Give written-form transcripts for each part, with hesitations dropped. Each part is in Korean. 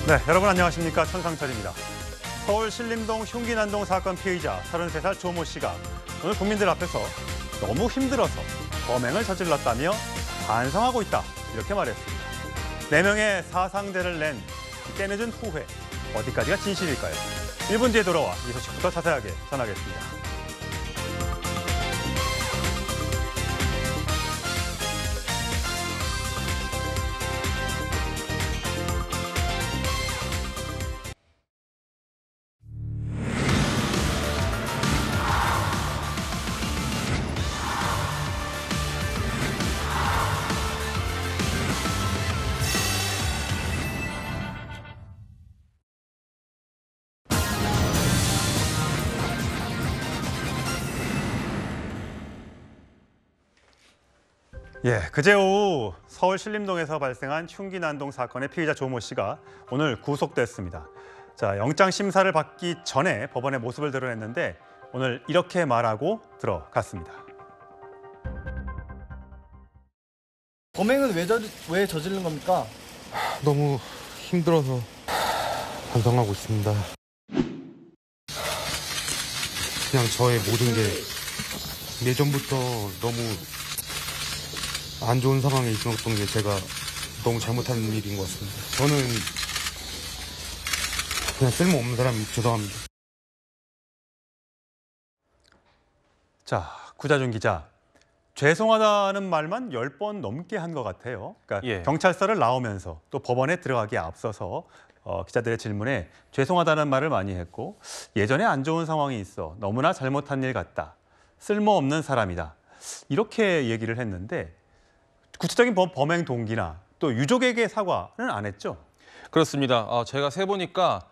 네, 여러분 안녕하십니까? 천상철입니다. 서울 신림동 흉기 난동 사건 피의자 33살 조모 씨가 오늘 국민들 앞에서 너무 힘들어서 범행을 저질렀다며 반성하고 있다 이렇게 말했습니다. 4명의 사상대를 낸 깨늦은 후회, 어디까지가 진실일까요? 1분 뒤에 돌아와 이 소식부터 자세하게 전하겠습니다. 그제 오후 서울 신림동에서 발생한 흉기 난동 사건의 피의자 조모 씨가 오늘 구속됐습니다. 자, 영장 심사를 받기 전에 법원의 모습을 드러냈는데 오늘 이렇게 말하고 들어갔습니다. 범행은 왜 저지른 겁니까? 너무 힘들어서 반성하고 있습니다. 그냥 저의 모든 게 예전부터 너무 안 좋은 상황에 있었던 게 제가 너무 잘못한 일인 것 같습니다. 저는 그냥 쓸모없는 사람이 죄송합니다. 자, 구자준 기자. 죄송하다는 말만 10번 넘게 한 것 같아요. 그러니까 경찰서를 나오면서 또 법원에 들어가기에 앞서서 기자들의 질문에 죄송하다는 말을 많이 했고 예전에 안 좋은 상황이 있어 너무나 잘못한 일 같다. 쓸모없는 사람이다. 이렇게 얘기를 했는데 구체적인 범행 동기나 또 유족에게 사과는 안 했죠? 그렇습니다. 제가 세보니까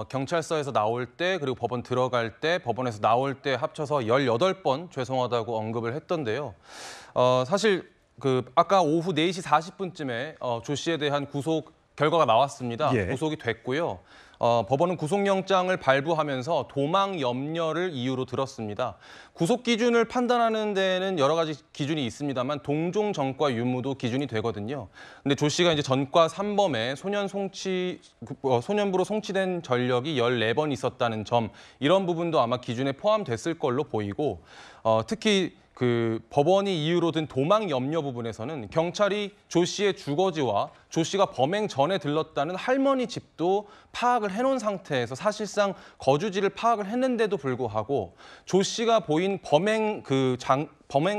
경찰서에서 나올 때 그리고 법원 들어갈 때 법원에서 나올 때 합쳐서 18번 죄송하다고 언급을 했던데요. 사실 아까 오후 4시 40분쯤에 조 씨에 대한 구속 결과가 나왔습니다. 구속이 됐고요. 법원은 구속영장을 발부하면서 도망 염려를 이유로 들었습니다. 구속 기준을 판단하는 데는 여러 가지 기준이 있습니다만 동종 전과 유무도 기준이 되거든요. 근데 조 씨가 이제 전과 3범에 소년부로 송치된 전력이 14번 있었다는 점, 이런 부분도 아마 기준에 포함됐을 걸로 보이고 특히 법원이 이유로 든 도망 염려 부분에서는 경찰이 조 씨의 주거지와 조 씨가 범행 전에 들렀다는 할머니 집도 파악을 해놓은 상태에서 사실상 거주지를 파악을 했는데도 불구하고 조 씨가 보인 범행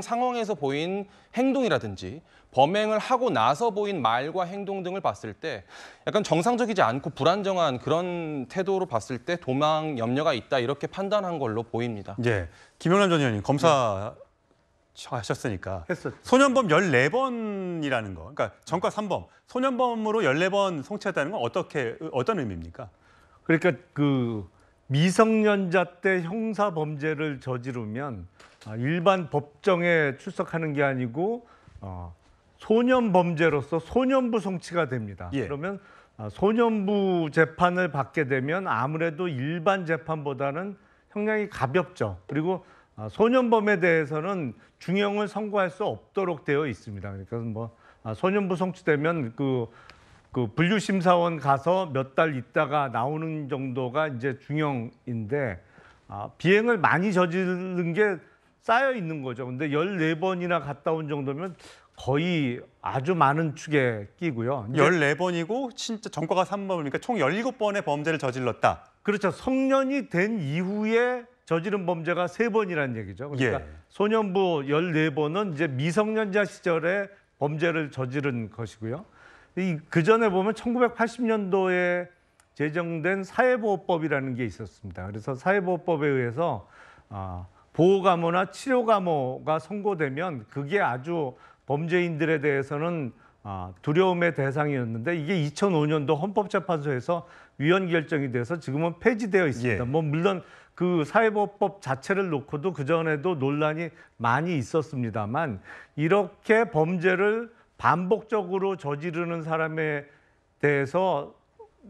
상황에서 보인 행동이라든지 범행을 하고 나서 보인 말과 행동 등을 봤을 때 약간 정상적이지 않고 불안정한 그런 태도로 봤을 때 도망 염려가 있다 이렇게 판단한 걸로 보입니다. 김영남 전 의원님 검사 하셨으니까 소년범 14번이라는 거, 그러니까 전과 3범, 소년범으로 14번 송치했다는 건 어떤 의미입니까? 그러니까 미성년자 때 형사 범죄를 저지르면 일반 법정에 출석하는 게 아니고 소년 범죄로서 소년부 송치가 됩니다. 그러면 소년부 재판을 받게 되면 아무래도 일반 재판보다는 형량이 가볍죠. 그리고 소년범에 대해서는 중형을 선고할 수 없도록 되어 있습니다. 그러니까 소년부 송치되면 분류심사원 가서 몇 달 있다가 나오는 정도가 이제 중형인데 비행을 많이 저지른 게 쌓여 있는 거죠. 근데 14번이나 갔다 온 정도면 거의 아주 많은 축에 끼고요. 14번이고 진짜 전과가 3범이니까 총 17번의 범죄를 저질렀다. 그렇죠. 성년이 된 이후에 저지른 범죄가 3번이라는 얘기죠. 그러니까 소년부 14번은 이제 미성년자 시절에 범죄를 저지른 것이고요. 그 전에 보면 1980년도에 제정된 사회보호법이라는 게 있었습니다. 그래서 사회보호법에 의해서 보호감호나 치료감호가 선고되면 그게 아주 범죄인들에 대해서는 두려움의 대상이었는데 이게 2005년도 헌법재판소에서 위헌 결정이 돼서 지금은 폐지되어 있습니다. 물론 그 사회보호법 자체를 놓고도 그전에도 논란이 많이 있었습니다만 이렇게 범죄를 반복적으로 저지르는 사람에 대해서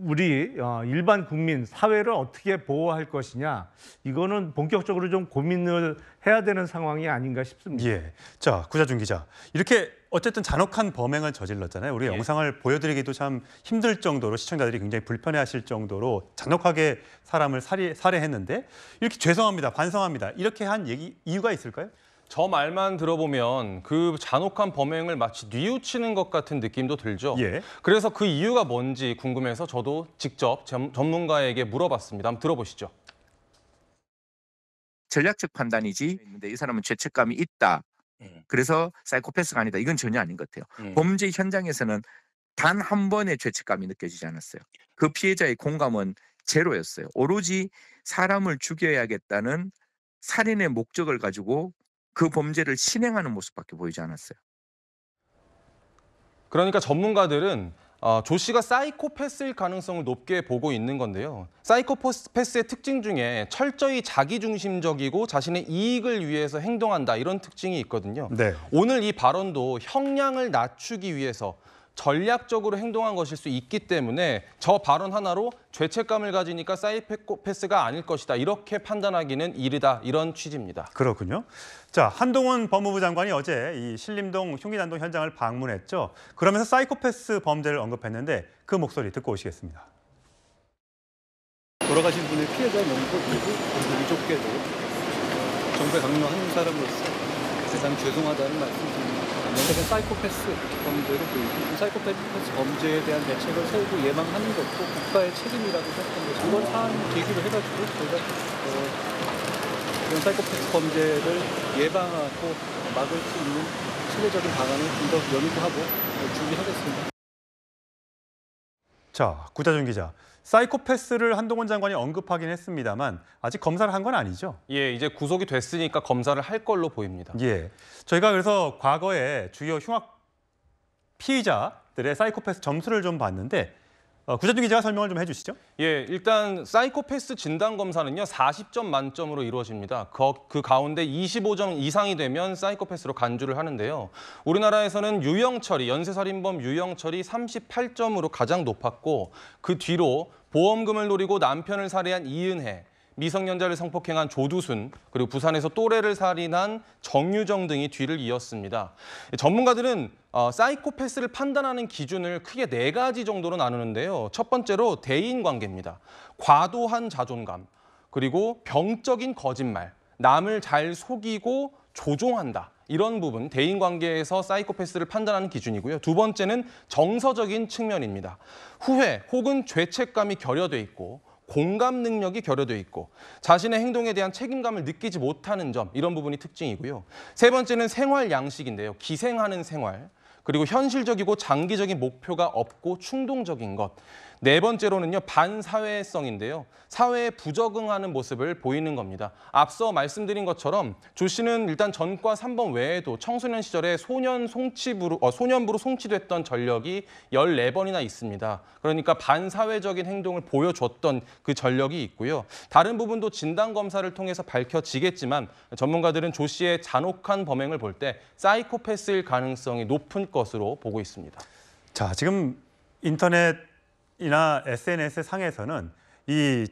우리 일반 국민, 사회를 어떻게 보호할 것이냐, 이거는 본격적으로 좀 고민을 해야 되는 상황이 아닌가 싶습니다. 자, 구자준 기자. 이렇게 어쨌든 잔혹한 범행을 저질렀잖아요. 우리 영상을 보여드리기도 참 힘들 정도로 시청자들이 굉장히 불편해하실 정도로 잔혹하게 사람을 살해했는데 이렇게 죄송합니다, 반성합니다 이렇게 한 이유가 있을까요? 저 말만 들어보면 그 잔혹한 범행을 마치 뉘우치는 것 같은 느낌도 들죠. 그래서 그 이유가 뭔지 궁금해서 저도 직접 전문가에게 물어봤습니다. 한번 들어보시죠. 전략적 판단이지 이 사람은 죄책감이 있다. 그래서 사이코패스가 아니다. 이건 전혀 아닌 것 같아요. 범죄 현장에서는 단 한 번의 죄책감이 느껴지지 않았어요. 그 피해자의 공감은 제로였어요. 오로지 사람을 죽여야겠다는 살인의 목적을 가지고 그 범죄를 실행하는 모습밖에 보이지 않았어요. 그러니까 전문가들은 조 씨가 사이코패스일 가능성을 높게 보고 있는 건데요. 사이코패스의 특징 중에 철저히 자기중심적이고 자신의 이익을 위해서 행동한다 이런 특징이 있거든요. 오늘 이 발언도 형량을 낮추기 위해서 전략적으로 행동한 것일 수 있기 때문에 저 발언 하나로 죄책감을 가지니까 사이코패스가 아닐 것이다 이렇게 판단하기는 이르다 이런 취지입니다. 그렇군요. 자, 한동훈 법무부 장관이 어제 이 신림동 흉기난동 현장을 방문했죠. 그러면서 사이코패스 범죄를 언급했는데 그 목소리 듣고 오시겠습니다. 돌아가신 분의 피해자 명도 그리고 유족께도 정부에 강요한 사람으로서 대단히 죄송하다는 말씀드립니다. 명백한 사이코패스 범죄를 보이고 사이코패스 범죄에 대한 대책을 세우고 예방하는 것도 국가의 책임이라고 생각합니다. 이번 사안 계기로 해가지고 저희가 이런 사이코패스 범죄를 예방하고 막을 수 있는 체계적인 방안을 좀 더 연구하고 준비하겠습니다. 자, 구자준 기자. 사이코패스를 한동훈 장관이 언급하긴 했습니다만 아직 검사를 한 건 아니죠? 이제 구속이 됐으니까 검사를 할 걸로 보입니다. 저희가 그래서 과거에 주요 흉악 피의자들의 사이코패스 점수를 좀 봤는데 구자준 기자가 설명을 좀 해주시죠. 일단 사이코패스 진단 검사는요 40점 만점으로 이루어집니다. 그 가운데 25점 이상이 되면 사이코패스로 간주를 하는데요. 우리나라에서는 유영철이 연쇄살인범 유영철이 38점으로 가장 높았고 그 뒤로 보험금을 노리고 남편을 살해한 이은혜, 미성년자를 성폭행한 조두순, 그리고 부산에서 또래를 살인한 정유정 등이 뒤를 이었습니다. 전문가들은 사이코패스를 판단하는 기준을 크게 4가지 정도로 나누는데요. 첫 번째로 대인관계입니다. 과도한 자존감, 그리고 병적인 거짓말, 남을 잘 속이고 조종한다. 이런 부분, 대인관계에서 사이코패스를 판단하는 기준이고요. 두 번째는 정서적인 측면입니다. 후회 혹은 죄책감이 결여돼 있고 공감 능력이 결여돼 있고 자신의 행동에 대한 책임감을 느끼지 못하는 점 이런 부분이 특징이고요. 세 번째는 생활 양식인데요. 기생하는 생활, 그리고 현실적이고 장기적인 목표가 없고 충동적인 것. 네 번째로는요, 반사회성인데요. 사회에 부적응하는 모습을 보이는 겁니다. 앞서 말씀드린 것처럼 조 씨는 일단 전과 3번 외에도 청소년 시절에 소년부로 송치됐던 전력이 14번이나 있습니다. 그러니까 반사회적인 행동을 보여줬던 그 전력이 있고요. 다른 부분도 진단검사를 통해서 밝혀지겠지만 전문가들은 조 씨의 잔혹한 범행을 볼 때 사이코패스일 가능성이 높은 것으로 보고 있습니다. 자, 지금 인터넷이나 SNS 상에서는 이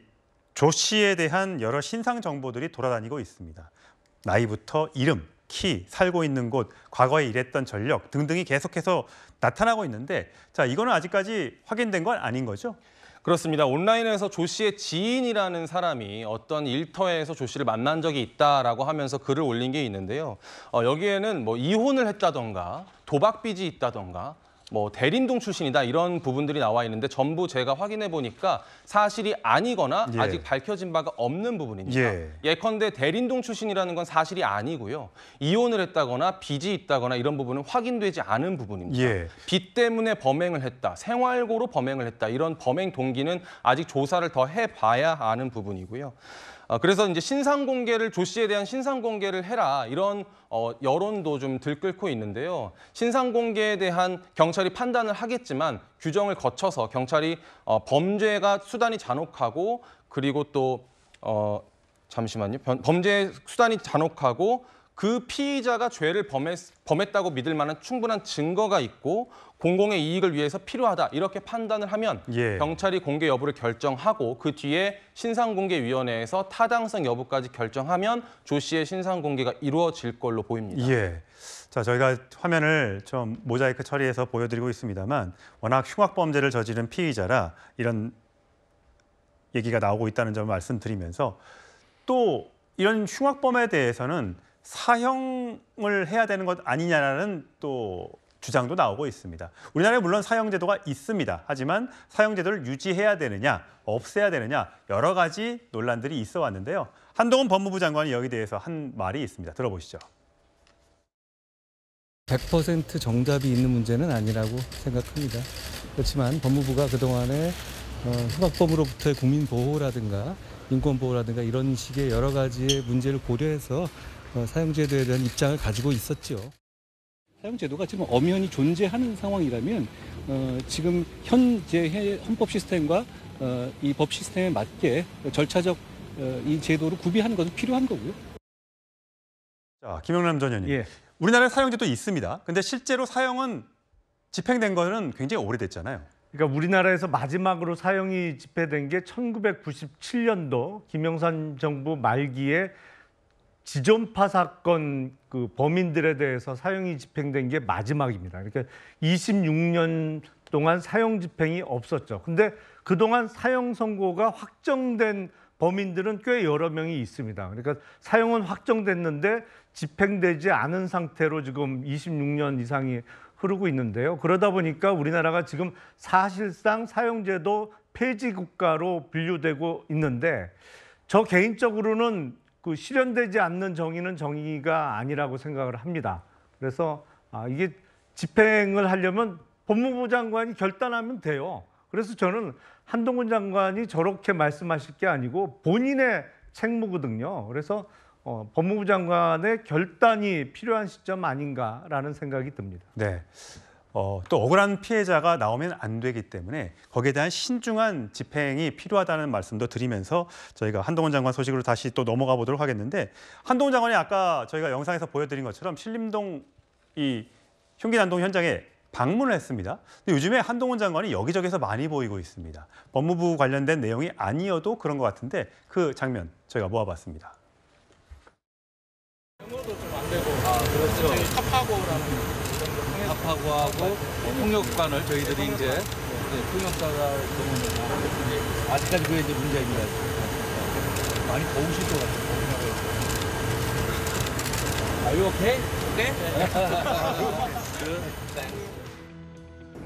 조 씨에 대한 여러 신상 정보들이 돌아다니고 있습니다. 나이부터 이름, 키, 살고 있는 곳, 과거에 일했던 전력 등등이 계속해서 나타나고 있는데 자, 이거는 아직까지 확인된 건 아닌 거죠? 그렇습니다. 온라인에서 조 씨의 지인이라는 사람이 어떤 일터에서 조 씨를 만난 적이 있다라고 하면서 글을 올린 게 있는데요. 여기에는 뭐 이혼을 했다던가 도박 빚이 있다던가 뭐 대림동 출신이다 이런 부분들이 나와 있는데 전부 제가 확인해 보니까 사실이 아니거나 아직 밝혀진 바가 없는 부분입니다. 예컨대 대림동 출신이라는 건 사실이 아니고요. 이혼을 했다거나 빚이 있다거나 이런 부분은 확인되지 않은 부분입니다. 빚 때문에 범행을 했다, 생활고로 범행을 했다 이런 범행 동기는 아직 조사를 더 해봐야 아는 부분이고요. 그래서 이제 신상 공개를 조 씨에 대한 신상 공개를 해라 이런 여론도 좀 들끓고 있는데요. 신상 공개에 대한 경찰이 판단을 하겠지만 규정을 거쳐서 경찰이 범죄가 수단이 잔혹하고 그리고 또 잠시만요. 범죄의 수단이 잔혹하고 그 피의자가 죄를 범했다고 믿을 만한 충분한 증거가 있고 공공의 이익을 위해서 필요하다 이렇게 판단을 하면 경찰이 공개 여부를 결정하고 그 뒤에 신상공개위원회에서 타당성 여부까지 결정하면 조 씨의 신상공개가 이루어질 걸로 보입니다. 자, 저희가 화면을 좀 모자이크 처리해서 보여드리고 있습니다만 워낙 흉악 범죄를 저지른 피의자라 이런 얘기가 나오고 있다는 점을 말씀드리면서 또 이런 흉악범에 대해서는 사형을 해야 되는 것 아니냐라는 또 주장도 나오고 있습니다. 우리나라에 물론 사형제도가 있습니다. 하지만 사형제도를 유지해야 되느냐, 없애야 되느냐 여러 가지 논란들이 있어 왔는데요. 한동훈 법무부 장관이 여기에 대해서 한 말이 있습니다. 들어보시죠. 100% 정답이 있는 문제는 아니라고 생각합니다. 그렇지만 법무부가 그동안에 흉악범으로부터의 국민 보호라든가 인권 보호라든가 이런 식의 여러 가지의 문제를 고려해서 사형제도에 대한 입장을 가지고 있었죠. 사형제도가 지금 엄연히 존재하는 상황이라면 지금 현재 헌법 시스템과 이 법 시스템에 맞게 절차적 이 제도를 구비하는 것은 필요한 거고요. 자, 김영남 전 의원님. 예. 우리나라에 사형제도 있습니다. 근데 실제로 사형은 집행된 거는 굉장히 오래됐잖아요. 그러니까 우리나라에서 마지막으로 사형이 집행된 게 1997년도 김영삼 정부 말기에 지존파 사건 그 범인들에 대해서 사형이 집행된 게 마지막입니다. 그러니까 26년 동안 사형 집행이 없었죠. 근데 그동안 사형 선고가 확정된 범인들은 꽤 여러 명이 있습니다. 그러니까 사형은 확정됐는데 집행되지 않은 상태로 지금 26년 이상이 흐르고 있는데요. 그러다 보니까 우리나라가 지금 사실상 사형제도 폐지 국가로 분류되고 있는데 저 개인적으로는 그 실현되지 않는 정의는 정의가 아니라고 생각을 합니다. 그래서 이게 집행을 하려면 법무부 장관이 결단하면 돼요. 그래서 저는 한동훈 장관이 저렇게 말씀하실 게 아니고 본인의 책무거든요. 그래서 법무부 장관의 결단이 필요한 시점 아닌가라는 생각이 듭니다. 네. 또 억울한 피해자가 나오면 안 되기 때문에 거기에 대한 신중한 집행이 필요하다는 말씀도 드리면서 저희가 한동훈 장관 소식으로 다시 또 넘어가 보도록 하겠는데 한동훈 장관이 아까 저희가 영상에서 보여드린 것처럼 신림동 이 흉기 난동 현장에 방문을 했습니다. 근데 요즘에 한동훈 장관이 여기저기서 많이 보이고 있습니다. 법무부 관련된 내용이 아니어도 그런 것 같은데 그 장면 저희가 모아봤습니다. 탑하고하고 폭력관을 저희들이 이제 폭력사가 경우는 아직까지 그게 이제 문제입니다. 많이 더우실 것 같아요. Are you okay?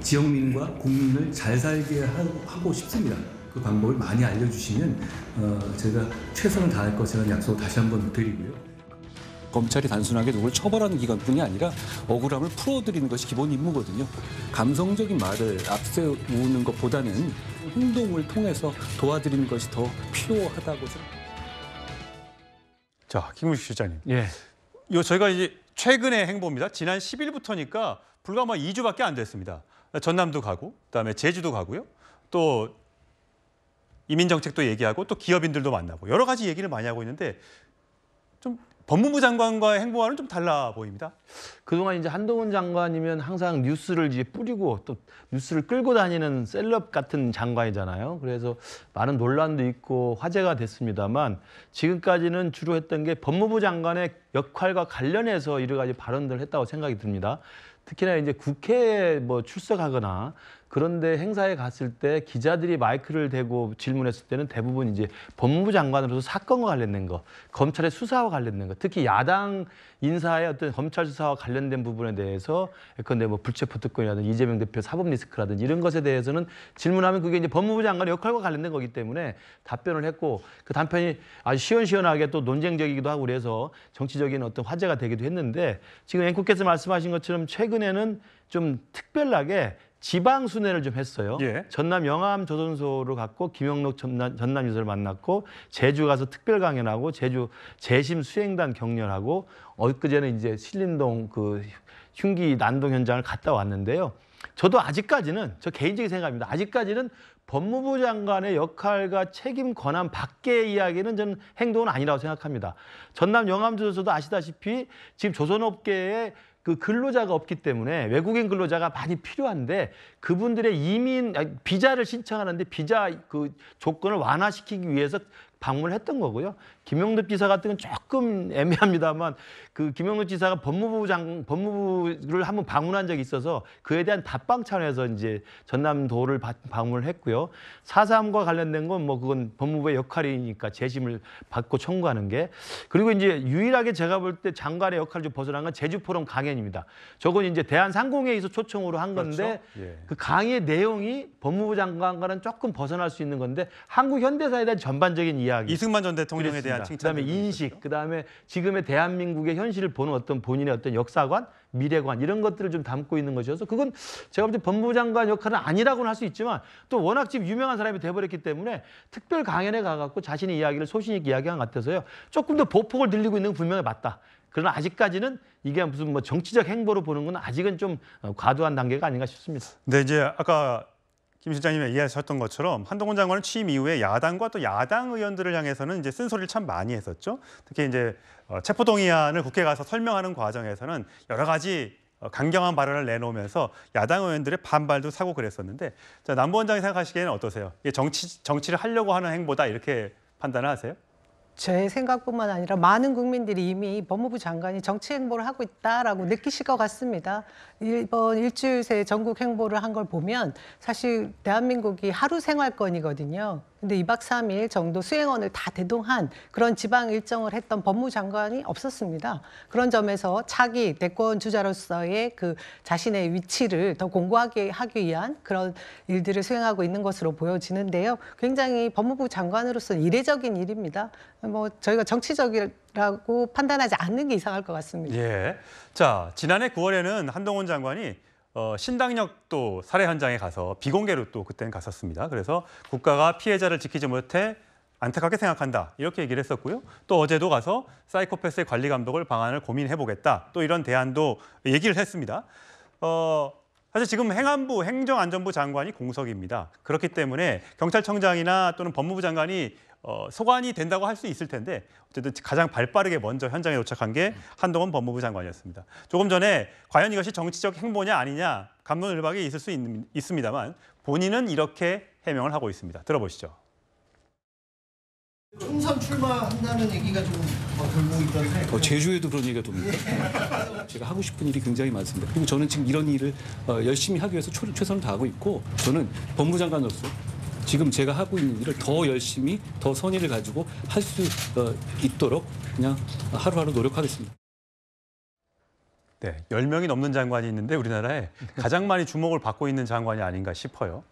지역민과 국민을 잘 살게 하고 싶습니다. 그 방법을 많이 알려주시면 제가 최선을 다할 것이라는 약속을 다시 한번 드리고요. 검찰이 단순하게 누구를 처벌하는 기관뿐이 아니라 억울함을 풀어드리는 것이 기본 임무거든요. 감성적인 말을 앞세우는 것보다는 행동을 통해서 도와드리는 것이 더 필요하다고 생각합니다. 자, 김우식 실장님. 예. 요 저희가 이제 최근의 행보입니다. 지난 10일부터니까 불과 2주밖에 안 됐습니다. 전남도 가고, 그다음에 제주도 가고요. 또 이민 정책도 얘기하고, 또 기업인들도 만나고 여러 가지 얘기를 많이 하고 있는데 좀 법무부 장관과의 행보와는 좀 달라 보입니다. 그동안 이제 한동훈 장관이면 항상 뉴스를 이제 뿌리고 또 뉴스를 끌고 다니는 셀럽 같은 장관이잖아요. 그래서 많은 논란도 있고 화제가 됐습니다만 지금까지는 주로 했던 게 법무부 장관의 역할과 관련해서 여러 가지 발언들을 했다고 생각이 듭니다. 특히나 이제 국회에 출석하거나 그런데 행사에 갔을 때 기자들이 마이크를 대고 질문했을 때는 대부분 이제 법무부 장관으로서 사건과 관련된 거, 검찰의 수사와 관련된 거, 특히 야당 인사의 어떤 검찰 수사와 관련된 부분에 대해서 예컨대 불체포 특권이라든지 이재명 대표 사법 리스크라든지 이런 것에 대해서는 질문하면 그게 이제 법무부 장관의 역할과 관련된 거기 때문에 답변을 했고 그 답변이 아주 시원시원하게 또 논쟁적이기도 하고 그래서 정치적인 어떤 화제가 되기도 했는데 지금 앵커께서 말씀하신 것처럼 최근에는 좀 특별하게 지방 순회를 좀 했어요. 예. 전남 영암 조선소를 갔고 김영록 전남 유서를 만났고 제주 가서 특별 강연하고 제주 재심 수행단 격려하고 엊그제는 이제 신림동 그 흉기 난동 현장을 갔다 왔는데요. 저도 아직까지는 저 개인적인 생각입니다. 아직까지는 법무부 장관의 역할과 책임 권한 밖의 이야기는 저는 행동은 아니라고 생각합니다. 전남 영암 조선소도 아시다시피 지금 조선업계에 그 근로자가 없기 때문에 외국인 근로자가 많이 필요한데 그분들의 비자를 신청하는데 비자 그 조건을 완화시키기 위해서 방문을 했던 거고요. 김영덕 지사 같은 건 조금 애매합니다만 그 김영덕 지사가 법무부를 한번 방문한 적이 있어서 그에 대한 답방 차원에서 이제 전남도를 방문을 했고요. 4.3과 관련된 건 뭐 그건 법무부의 역할이니까 재심을 받고 청구하는 게. 그리고 이제 유일하게 제가 볼 때 장관의 역할을 좀 벗어난 건 제주포럼 강연입니다. 저건 이제 대한상공회의소 초청으로 한 건데 그렇죠? 예. 그 강의 내용이 법무부 장관과는 조금 벗어날 수 있는 건데 한국 현대사에 대한 전반적인 이야기. 이승만 전 대통령에 대한 칭찬. 그다음에 인식, 그다음에 지금의 대한민국의 현실을 보는 어떤 본인의 어떤 역사관, 미래관 이런 것들을 좀 담고 있는 것이어서 그건 제가 볼 때 법무부 장관 역할은 아니라고는 할 수 있지만 또 워낙 지금 유명한 사람이 돼버렸기 때문에 특별 강연에 가갖고 자신의 이야기를 소신 있게 이야기한 것 같아서요. 조금 더 보폭을 늘리고 있는 건 분명히 맞다. 그러나 아직까지는 이게 무슨 뭐 정치적 행보로 보는 건 아직은 좀 과도한 단계가 아닌가 싶습니다. 네, 이제 아까 김 실장님이 이해하셨던 것처럼 한동훈 장관은 취임 이후에 야당과 또 야당 의원들을 향해서는 이제 쓴소리를 참 많이 했었죠. 특히 이제 체포동의안을 국회에 가서 설명하는 과정에서는 여러 가지 강경한 발언을 내놓으면서 야당 의원들의 반발도 사고 그랬었는데, 자, 남 부원장이 생각하시기에는 어떠세요? 이게 정치를 하려고 하는 행보다 이렇게 판단을 하세요? 제 생각뿐만 아니라 많은 국민들이 이미 법무부 장관이 정치 행보를 하고 있다라고 느끼실 것 같습니다. 이번 일주일 새 전국 행보를 한 걸 보면 사실 대한민국이 하루 생활권이거든요. 근데 2박 3일 정도 수행원을 다 대동한 그런 지방 일정을 했던 법무부 장관이 없었습니다. 그런 점에서 차기 대권 주자로서의 그 자신의 위치를 더 공고하게 하기 위한 그런 일들을 수행하고 있는 것으로 보여지는데요. 굉장히 법무부 장관으로서는 이례적인 일입니다. 뭐 저희가 정치적이라고 판단하지 않는 게 이상할 것 같습니다. 예. 자, 지난해 9월에는 한동훈 장관이 신당역도 살해 현장에 가서 비공개로 또 그때는 갔었습니다. 그래서 국가가 피해자를 지키지 못해 안타깝게 생각한다 이렇게 얘기를 했었고요. 또 어제도 가서 사이코패스의 관리 감독을 방안을 고민해보겠다 또 이런 대안도 얘기를 했습니다. 사실 지금 행안부 행정안전부 장관이 공석입니다. 그렇기 때문에 경찰청장이나 또는 법무부 장관이 소관이 된다고 할 수 있을 텐데 어쨌든 가장 발빠르게 먼저 현장에 도착한 게 한동훈 법무부 장관이었습니다. 조금 전에 과연 이것이 정치적 행보냐 아니냐 갑론을박이 있을 수 있습니다만 본인은 이렇게 해명을 하고 있습니다. 들어보시죠. 총선 출마한다는 얘기가 좀 돌고 있던데. 제주에도 그런 얘기가 돕니다. 제가 하고 싶은 일이 굉장히 많습니다. 그리고 저는 지금 이런 일을 열심히 하기 위해서 최선을 다하고 있고 저는 법무부 장관으로서 지금 제가 하고 있는 일을 더 열심히 더 선의를 가지고 할 수 있도록 그냥 하루하루 노력하겠습니다. 네, 10명이 넘는 장관이 있는데 우리나라에 가장 많이 주목을 받고 있는 장관이 아닌가 싶어요.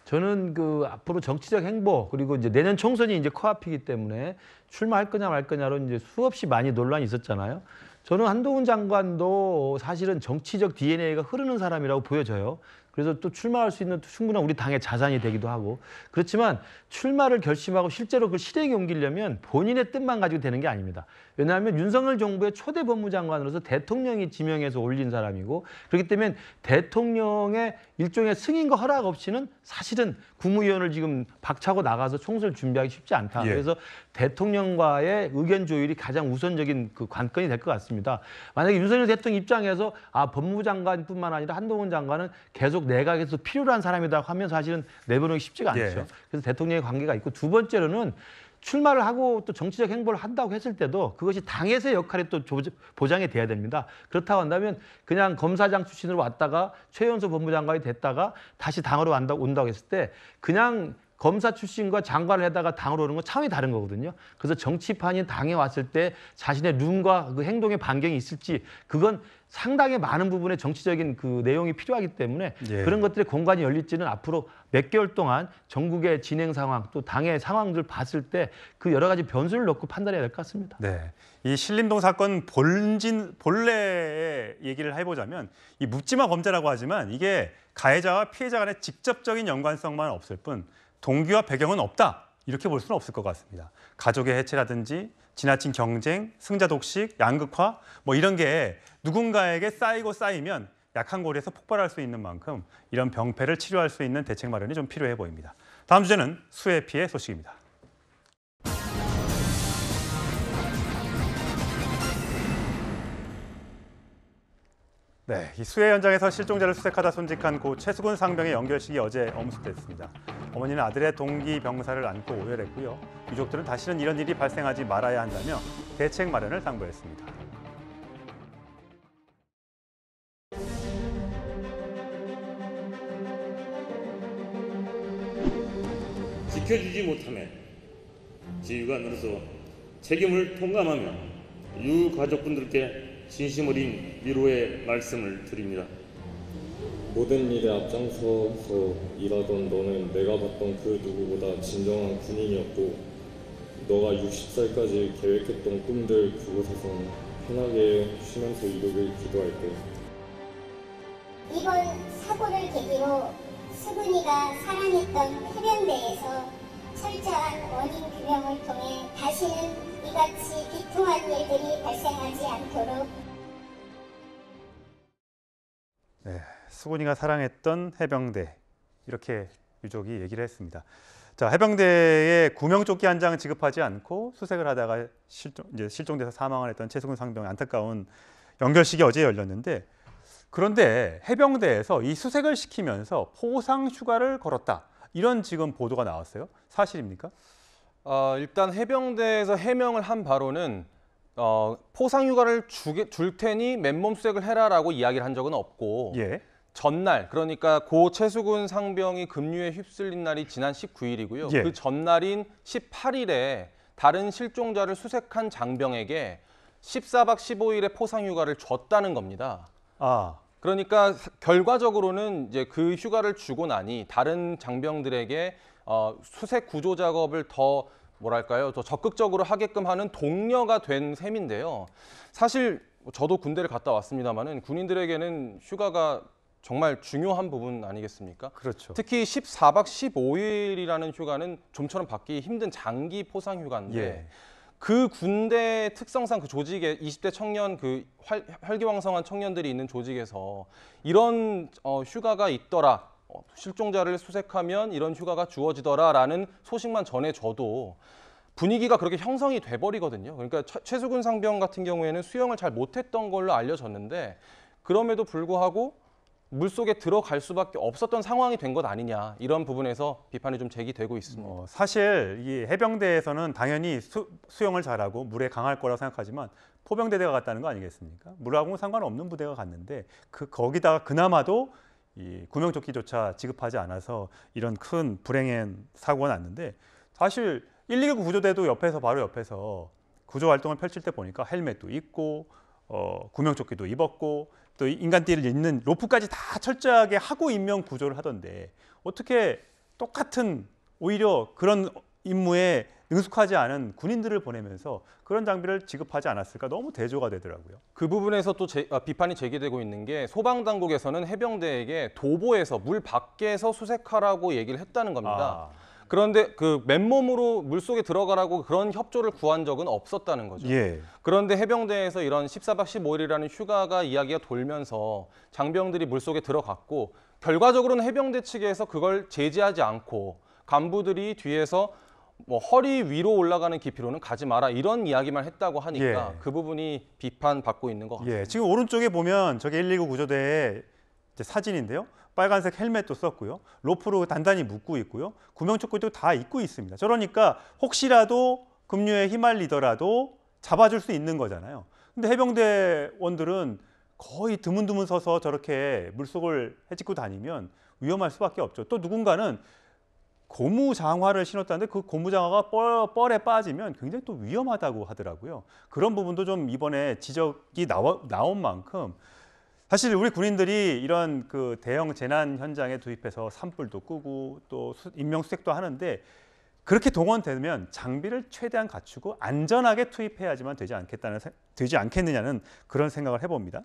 저는 그 앞으로 정치적 행보 그리고 이제 내년 총선이 이제 코앞이기 때문에 출마할 거냐 말 거냐로 이제 수없이 많이 논란이 있었잖아요. 저는 한동훈 장관도 사실은 정치적 DNA가 흐르는 사람이라고 보여져요. 그래서 또 출마할 수 있는 충분한 우리 당의 자산이 되기도 하고 그렇지만 출마를 결심하고 실제로 그 실행에 옮기려면 본인의 뜻만 가지고 되는 게 아닙니다. 왜냐하면 윤석열 정부의 초대 법무장관으로서 대통령이 지명해서 올린 사람이고 그렇기 때문에 대통령의 일종의 승인과 허락 없이는 사실은 국무위원을 지금 박차고 나가서 총선을 준비하기 쉽지 않다. 예. 그래서 대통령과의 의견 조율이 가장 우선적인 그 관건이 될 것 같습니다. 만약에 윤석열 대통령 입장에서 법무부 장관뿐만 아니라 한동훈 장관은 계속 내각에서 필요로 한 사람이다 하면 사실은 내보내기 쉽지가 않죠. 예. 그래서 대통령의 관계가 있고 두 번째로는 출마를 하고 또 정치적 행보를 한다고 했을 때도 그것이 당에서의 역할이 또 보장이 돼야 됩니다. 그렇다고 한다면 그냥 검사장 출신으로 왔다가 최연소 법무장관이 됐다가 다시 당으로 온다고 했을 때 그냥 검사 출신과 장관을 해다가 당으로 오는 건 차원이 다른 거거든요. 그래서 정치판이 당에 왔을 때 자신의 룸과 그 행동의 반경이 있을지 그건 상당히 많은 부분의 정치적인 그 내용이 필요하기 때문에 예. 그런 것들의 공간이 열릴지는 앞으로 몇 개월 동안 전국의 진행 상황 또 당의 상황들 봤을 때 그 여러 가지 변수를 넣고 판단해야 될 것 같습니다. 네, 이 신림동 사건 본래의 얘기를 해보자면 이 묻지마 범죄라고 하지만 이게 가해자와 피해자 간의 직접적인 연관성만 없을 뿐 동기와 배경은 없다 이렇게 볼 수는 없을 것 같습니다. 가족의 해체라든지 지나친 경쟁, 승자 독식, 양극화 뭐 이런 게 누군가에게 쌓이고 쌓이면 약한 고리에서 폭발할 수 있는 만큼 이런 병폐를 치료할 수 있는 대책 마련이 좀 필요해 보입니다. 다음 주제는 수해 피해 소식입니다. 네, 이 수해 현장에서 실종자를 수색하다 손직한 고 최수근 상병의 연결식이 어제 엄수됐습니다. 어머니는 아들의 동기 병사를 안고 오열했고요. 유족들은 다시는 이런 일이 발생하지 말아야 한다며 대책 마련을 당부했습니다. 지켜주지 못함에 지휘관으로서 책임을 통감하며 유가족분들께 진심 어린 위로의 말씀을 드립니다. 모든 일에 앞장서서 일하던 너는 내가 봤던 그 누구보다 진정한 군인이었고 너가 60살까지 계획했던 꿈들 그곳에서 편하게 쉬면서 이루길 기도할게. 이번 사고를 계기로 수근이가 사랑했던 해병대에서 철저한 원인 규명을 통해 다시는 이같이 비통한 일들이 발생하지 않도록. 네, 수근이가 사랑했던 해병대, 이렇게 유족이 얘기를 했습니다. 자, 해병대에 구명조끼 한 장 지급하지 않고 수색을 하다가 실종돼서 사망을 했던 최수근 상병의 안타까운 연결식이 어제 열렸는데, 그런데 해병대에서 이 수색을 시키면서 포상 휴가를 걸었다, 이런 지금 보도가 나왔어요. 사실입니까? 일단 해병대에서 해명을 한 바로는 포상 휴가를 줄 테니 맨몸 수색을 해라라고 이야기를 한 적은 없고, 예. 전날, 그러니까 고 최수근 상병이 급류에 휩쓸린 날이 지난 19일이고요. 예. 그 전날인 18일에 다른 실종자를 수색한 장병에게 14박 15일의 포상 휴가를 줬다는 겁니다. 그러니까 결과적으로는 이제 그 휴가를 주고 나니 다른 장병들에게 수색 구조 작업을 더 뭐랄까요, 더 적극적으로 하게끔 하는 동료가 된 셈인데요. 사실 저도 군대를 갔다 왔습니다만은 군인들에게는 휴가가 정말 중요한 부분 아니겠습니까? 그렇죠. 특히 14박 15일이라는 휴가는 좀처럼 받기 힘든 장기 포상 휴가인데, 예. 그 군대 특성상 그 조직에 20대 청년, 그 혈기왕성한 청년들이 있는 조직에서 이런 휴가가 있더라, 실종자를 수색하면 이런 휴가가 주어지더라라는 소식만 전해줘도 분위기가 그렇게 형성이 돼버리거든요. 그러니까 최수근 상병 같은 경우에는 수영을 잘 못했던 걸로 알려졌는데, 그럼에도 불구하고 물속에 들어갈 수밖에 없었던 상황이 된 것 아니냐, 이런 부분에서 비판이 좀 제기되고 있습니다. 사실 이 해병대에서는 당연히 수영을 잘하고 물에 강할 거라고 생각하지만 포병대대가 갔다는 거 아니겠습니까? 물하고는 상관없는 부대가 갔는데 거기다가 그나마도 이 구명조끼조차 지급하지 않아서 이런 큰 불행한 사고가 났는데, 사실 119 구조대도 바로 옆에서 구조 활동을 펼칠 때 보니까 헬멧도 입고 구명조끼도 입었고 또 인간띠를 잇는 로프까지 다 철저하게 하고 인명 구조를 하던데, 어떻게 똑같은 오히려 그런 임무에 능숙하지 않은 군인들을 보내면서 그런 장비를 지급하지 않았을까, 너무 대조가 되더라고요. 그 부분에서 또 비판이 제기되고 있는 게, 소방당국에서는 해병대에게 도보에서 물 밖에서 수색하라고 얘기를 했다는 겁니다. 그런데 그 맨몸으로 물속에 들어가라고 그런 협조를 구한 적은 없었다는 거죠. 예. 그런데 해병대에서 이런 14박 15일이라는 휴가가 이야기가 돌면서 장병들이 물속에 들어갔고, 결과적으로는 해병대 측에서 그걸 제지하지 않고 간부들이 뒤에서 뭐 허리 위로 올라가는 깊이로는 가지 마라, 이런 이야기만 했다고 하니까 그 부분이 비판받고 있는 것 같습니다. 지금 오른쪽에 보면 저게 119 구조대의 사진인데요. 빨간색 헬멧도 썼고요. 로프로 단단히 묶고 있고요. 구명조끼도 다 입고 있습니다. 저러니까 혹시라도 급류에 휘말리더라도 잡아줄 수 있는 거잖아요. 근데 해병대원들은 거의 드문드문 서서 저렇게 물속을 헤집고 다니면 위험할 수밖에 없죠. 또 누군가는 고무장화를 신었다는데 그 고무장화가 뻘에 빠지면 굉장히 또 위험하다고 하더라고요. 그런 부분도 좀 이번에 지적이 나온 만큼, 사실 우리 군인들이 이런 그 대형 재난 현장에 도입해서 산불도 끄고 또 인명수색도 하는데, 그렇게 동원되면 장비를 최대한 갖추고 안전하게 투입해야지만 되지 않겠느냐는 그런 생각을 해봅니다.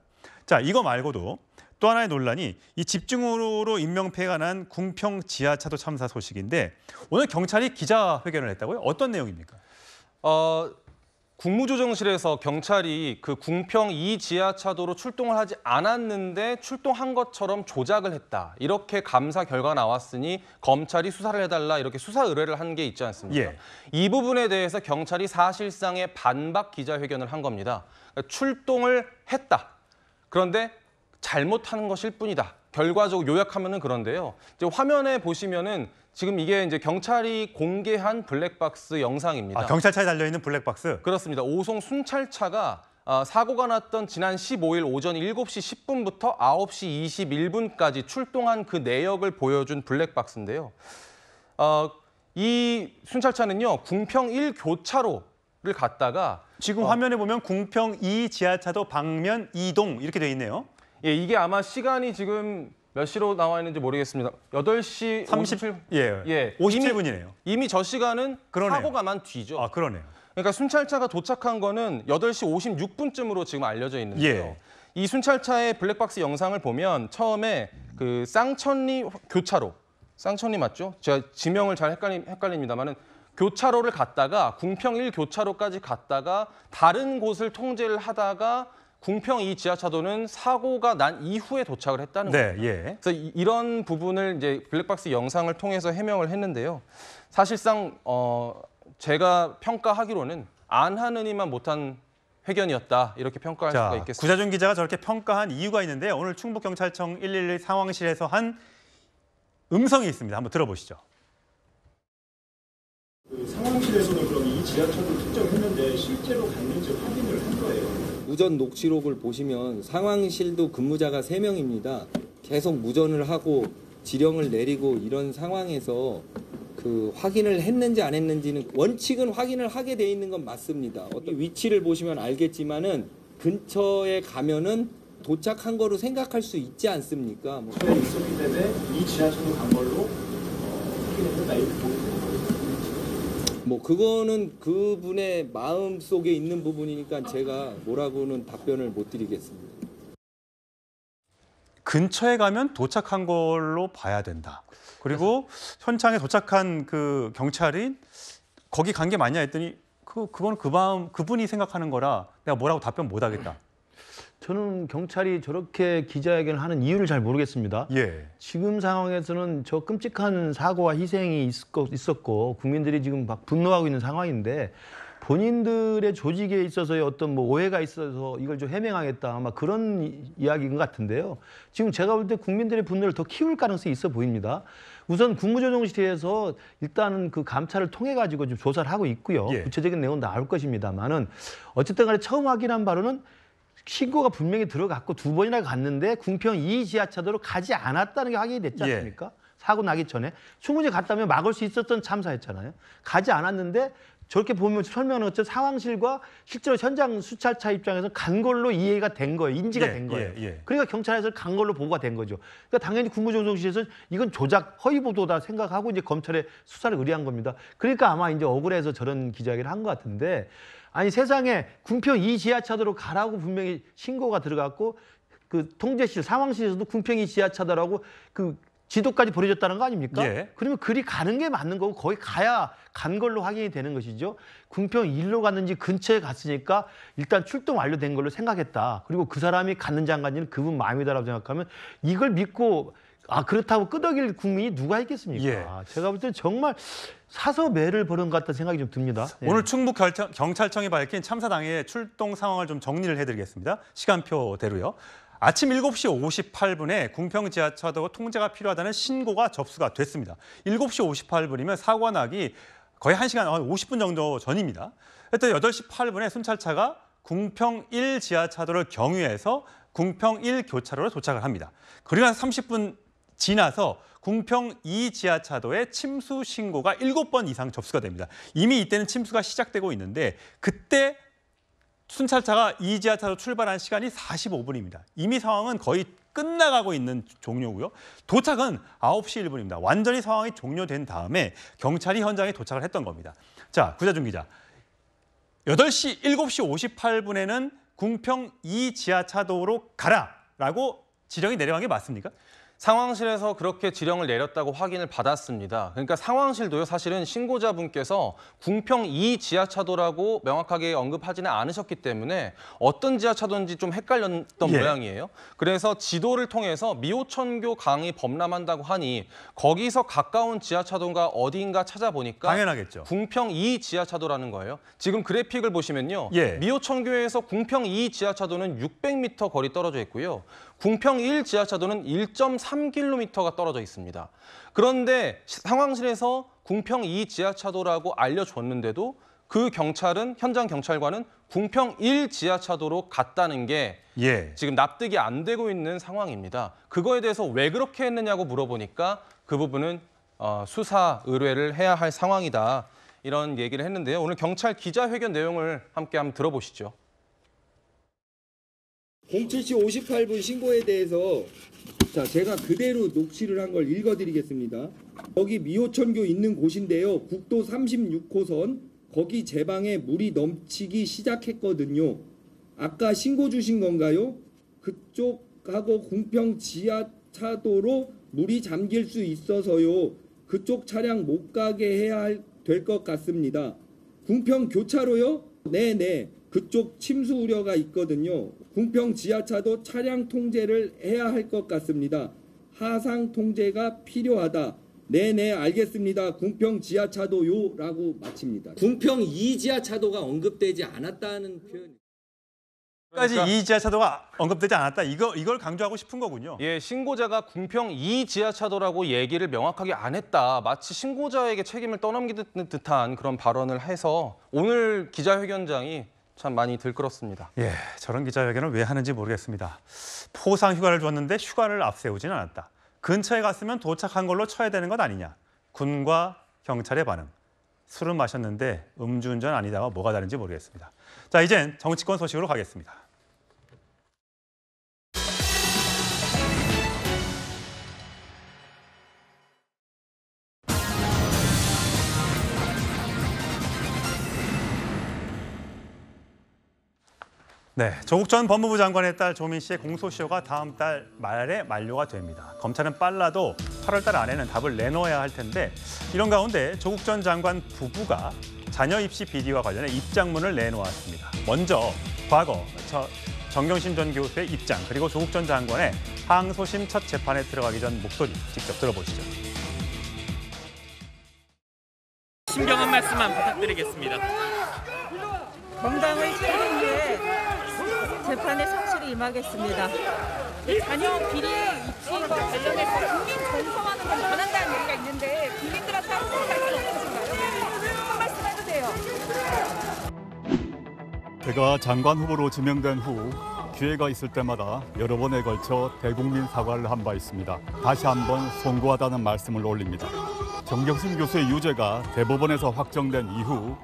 자, 이거 말고도 또 하나의 논란이 이 집중호우로 인명피해가 난 궁평 지하차도 참사 소식인데, 오늘 경찰이 기자회견을 했다고요? 어떤 내용입니까? 국무조정실에서 경찰이 그 궁평 2 지하차도로 출동을 하지 않았는데 출동한 것처럼 조작을 했다, 이렇게 감사 결과 나왔으니 검찰이 수사를 해달라, 이렇게 수사 의뢰를 한 게 있지 않습니까? 이 부분에 대해서 경찰이 사실상의 반박 기자회견을 한 겁니다. 출동을 했다. 그런데 잘못하는 것일 뿐이다. 결과적으로 요약하면은 그런데요. 이제 화면에 보시면은 지금 이게 이제 경찰이 공개한 블랙박스 영상입니다. 아, 경찰차에 달려있는 블랙박스? 그렇습니다. 오송 순찰차가 사고가 났던 지난 15일 오전 7시 10분부터 9시 21분까지 출동한 그 내역을 보여준 블랙박스인데요. 이 순찰차는요, 궁평 1교차로를 갔다가 지금 화면에 보면 궁평 2 지하차도 방면 이동 이렇게 돼 있네요. 예, 이게 아마 시간이 지금 몇 시로 나와 있는지 모르겠습니다. 8시 37분. 예. 57분이네요. 이미 저 시간은 그러네요. 사고가만 뒤죠. 아, 그러네요. 그러니까 순찰차가 도착한 거는 8시 56분쯤으로 지금 알려져 있는데요. 예. 이 순찰차의 블랙박스 영상을 보면 처음에 그 쌍천리 교차로, 쌍천리 맞죠? 제가 지명을 잘 헷갈립니다만은 교차로를 갔다가 궁평 1교차로까지 갔다가 다른 곳을 통제를 하다가 궁평 2 지하차도는 사고가 난 이후에 도착을 했다는 겁니다. 예. 그래서 이런 부분을 이제 블랙박스 영상을 통해서 해명을 했는데요. 사실상 제가 평가하기로는 안 하느니만 못한 회견이었다 이렇게 평가할 수가 있겠습니다. 구자준 기자가 저렇게 평가한 이유가 있는데요. 오늘 충북경찰청 112 상황실에서 한 음성이 있습니다. 한번 들어보시죠. 그 상황실에서는 그럼 이 지하철을 특정했는데 실제로 갔는지 확인을 한 거예요? 무전 녹취록을 보시면 상황실도 근무자가 3명입니다. 계속 무전을 하고 지령을 내리고 이런 상황에서 그 확인을 했는지 안 했는지는 원칙은 확인을 하게 돼 있는 건 맞습니다. 어떤 위치를 보시면 알겠지만은 근처에 가면은 도착한 거로 생각할 수 있지 않습니까? 있었기 때문에 이 지하철로 간 걸로 확인했다 이렇게 보고 있는 거예요. 뭐 그거는 그분의 마음 속에 있는 부분이니까 제가 뭐라고는 답변을 못 드리겠습니다. 근처에 가면 도착한 걸로 봐야 된다. 그리고 현장에 도착한 그 경찰이 거기 간 게 맞냐 했더니 그건 그분이 생각하는 거라 내가 뭐라고 답변 못 하겠다. 저는 경찰이 저렇게 기자회견을 하는 이유를 잘 모르겠습니다. 예. 지금 상황에서는 저 끔찍한 사고와 희생이 있었고 국민들이 지금 막 분노하고 있는 상황인데 본인들의 조직에 있어서의 어떤 뭐 오해가 있어서 이걸 좀 해명하겠다 아마 그런 이야기인 것 같은데요. 지금 제가 볼 때 국민들의 분노를 더 키울 가능성이 있어 보입니다. 우선 국무조정실에서 일단은 그 감찰을 통해 가지고 좀 조사를 하고 있고요. 예. 구체적인 내용은 나올 것입니다만은 어쨌든 간에 처음 확인한 바로는 신고가 분명히 들어갔고 2번이나 갔는데 궁평 2 지하차도로 가지 않았다는 게 확인이 됐지 않습니까? 예. 사고 나기 전에 충분히 갔다면 막을 수 있었던 참사였잖아요. 가지 않았는데 저렇게 보면 설명하는 것처럼 상황실과 실제로 현장 수찰차 입장에서 간 걸로 이해가 된 거예요. 인지가 된 거예요. 그러니까 경찰에서 간 걸로 보고가 된 거죠. 그러니까 당연히 국무조정실에서 이건 조작, 허위 보도다 생각하고 이제 검찰에 수사를 의뢰한 겁니다. 그러니까 아마 이제 억울해서 저런 기자회견을 한 것 같은데 아니 세상에 궁평 2 지하차도로 가라고 분명히 신고가 들어갔고 그 통제실, 상황실에서도 궁평 2 지하차도라고 그 지도까지 보내줬다는 거 아닙니까? 예. 그러면 그리 가는 게 맞는 거고 거기 가야 간 걸로 확인이 되는 것이죠. 궁평 1로 갔는지 근처에 갔으니까 일단 출동 완료된 걸로 생각했다. 그리고 그 사람이 갔는지 안 갔는지는 그분 마음이다라고 생각하면 이걸 믿고 그렇다고 끄덕일 국민이 누가 있겠습니까? 예. 제가 볼 때 정말 사서 매를 버는 것 같다는 생각이 좀 듭니다. 오늘 충북경찰청이 밝힌 참사 당일 출동 상황을 좀 정리를 해드리겠습니다. 시간표대로요. 아침 7시 58분에 궁평 지하차도 통제가 필요하다는 신고가 접수가 됐습니다. 7시 58분이면 사고가 나기 거의 1시간 50분 정도 전입니다. 그때 8시 8분에 순찰차가 궁평 1 지하차도를 경유해서 궁평 1 교차로로 도착을 합니다. 그리고 한 30분 지나서 궁평 2 지하차도에 침수 신고가 7번 이상 접수가 됩니다. 이미 이때는 침수가 시작되고 있는데 그때 순찰차가 2 지하차도 출발한 시간이 45분입니다. 이미 상황은 거의 끝나가고 있는 종료고요. 도착은 9시 1분입니다. 완전히 상황이 종료된 다음에 경찰이 현장에 도착을 했던 겁니다. 자, 구자준 기자. 7시 58분에는 궁평 2 지하차도로 가라라고 지령이 내려간 게 맞습니까? 상황실에서 그렇게 지령을 내렸다고 확인을 받았습니다. 그러니까 상황실도요, 사실은 신고자분께서 궁평 2 지하차도라고 명확하게 언급하지는 않으셨기 때문에 어떤 지하차도인지 좀 헷갈렸던 모양이에요. 그래서 지도를 통해서 미호천교 강이 범람한다고 하니 거기서 가까운 지하차도가 어디인가 찾아보니까 당연하겠죠. 궁평 2 지하차도라는 거예요. 지금 그래픽을 보시면요. 미호천교에서 궁평 2 지하차도는 600m 거리 떨어져 있고요. 궁평 1 지하차도는 1.3km가 떨어져 있습니다. 그런데 상황실에서 궁평 2 지하차도라고 알려줬는데도 그 경찰은, 현장 경찰관은 궁평 1 지하차도로 갔다는 게 지금 납득이 안 되고 있는 상황입니다. 그거에 대해서 왜 그렇게 했느냐고 물어보니까 그 부분은 수사 의뢰를 해야 할 상황이다. 이런 얘기를 했는데요. 오늘 경찰 기자회견 내용을 함께 한번 들어보시죠. 07시 58분 신고에 대해서 자, 제가 그대로 녹취를 한 걸 읽어드리겠습니다. 여기 미호천교 있는 곳인데요. 국도 36호선 거기 제 방에 물이 넘치기 시작했거든요. 아까 신고 주신 건가요? 그쪽하고 궁평 지하차도로 물이 잠길 수 있어서요. 그쪽 차량 못 가게 해야 될 것 같습니다. 궁평 교차로요? 네네. 그쪽 침수 우려가 있거든요. 궁평 지하차도 차량 통제를 해야 할 것 같습니다. 하상 통제가 필요하다. 네네 알겠습니다. 궁평 지하차도요라고 마칩니다. 궁평 2 지하차도가 언급되지 않았다는 표현. 까지 이 지하차도가 언급되지 않았다. 이걸 강조하고 싶은 거군요. 예, 신고자가 궁평 2 지하차도라고 얘기를 명확하게 안 했다. 마치 신고자에게 책임을 떠넘기는 듯한 그런 발언을 해서 오늘 기자회견장이 참 많이 들끓었습니다. 예, 저런 기자회견을 왜 하는지 모르겠습니다. 포상 휴가를 줬는데 휴가를 앞세우지는 않았다. 근처에 갔으면 도착한 걸로 쳐야 되는 것 아니냐. 군과 경찰의 반응. 술은 마셨는데 음주운전 아니다가 뭐가 다른지 모르겠습니다. 자, 이젠 정치권 소식으로 가겠습니다. 네, 조국 전 법무부 장관의 딸 조민 씨의 공소시효가 다음 달 말에 만료가 됩니다. 검찰은 빨라도 8월 달 안에는 답을 내놓아야 할 텐데 이런 가운데 조국 전 장관 부부가 자녀 입시 비리와 관련해 입장문을 내놓았습니다. 먼저 과거 정경심 전 교수의 입장 그리고 조국 전 장관의 항소심 첫 재판에 들어가기 전 목소리 직접 들어보시죠. 신경한 말씀만 부탁드리겠습니다. 정당을 차린 후에 재판에 성실히 임하겠습니다. 자녀 비리 입시와 관련해서 국민 정서와는 좀 변한다는 얘기가 있는데 국민들한테 항소할 수 없으신가요? 한 말씀 해주세요. 제가 장관 후보로 지명된 후 기회가 있을 때마다 여러 번에 걸쳐 대국민 사과를 한 바 있습니다. 다시 한번 송구하다는 말씀을 올립니다. 정경심 교수의 유죄가 대법원에서 확정된 이후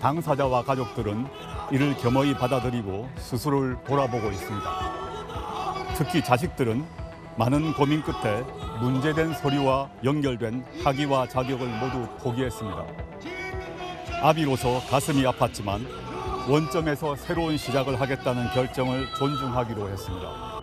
당사자와 가족들은 이를 겸허히 받아들이고 스스로를 돌아보고 있습니다. 특히 자식들은 많은 고민 끝에 문제된 서류와 연결된 학위와 자격을 모두 포기했습니다. 아비로서 가슴이 아팠지만 원점에서 새로운 시작을 하겠다는 결정을 존중하기로 했습니다.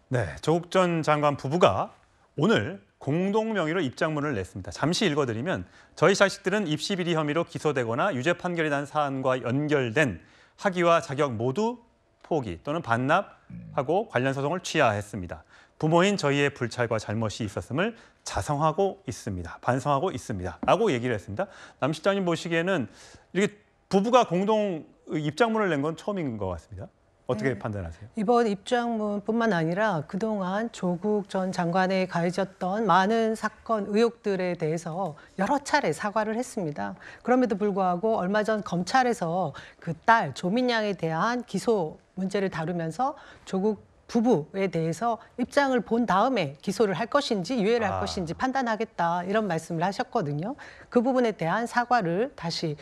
네, 조국 전 장관 부부가 오늘 공동 명의로 입장문을 냈습니다. 잠시 읽어드리면 저희 자식들은 입시 비리 혐의로 기소되거나 유죄 판결이 난 사안과 연결된 학위와 자격 모두 포기 또는 반납하고 관련 소송을 취하했습니다. 부모인 저희의 불찰과 잘못이 있었음을 자성하고 있습니다. 반성하고 있습니다. 라고 얘기를 했습니다. 남 실장님 보시기에는 이렇게 부부가 공동 입장문을 낸 건 처음인 것 같습니다. 어떻게 판단하세요? 이번 입장문뿐만 아니라 그동안 조국 전 장관에 가해졌던 많은 사건, 의혹들에 대해서 여러 차례 사과를 했습니다. 그럼에도 불구하고 얼마 전 검찰에서 그 딸 조민 양에 대한 기소 문제를 다루면서 조국 부부에 대해서 입장을 본 다음에 기소를 할 것인지 유예를 할 것인지 판단하겠다 이런 말씀을 하셨거든요. 그 부분에 대한 사과를 다시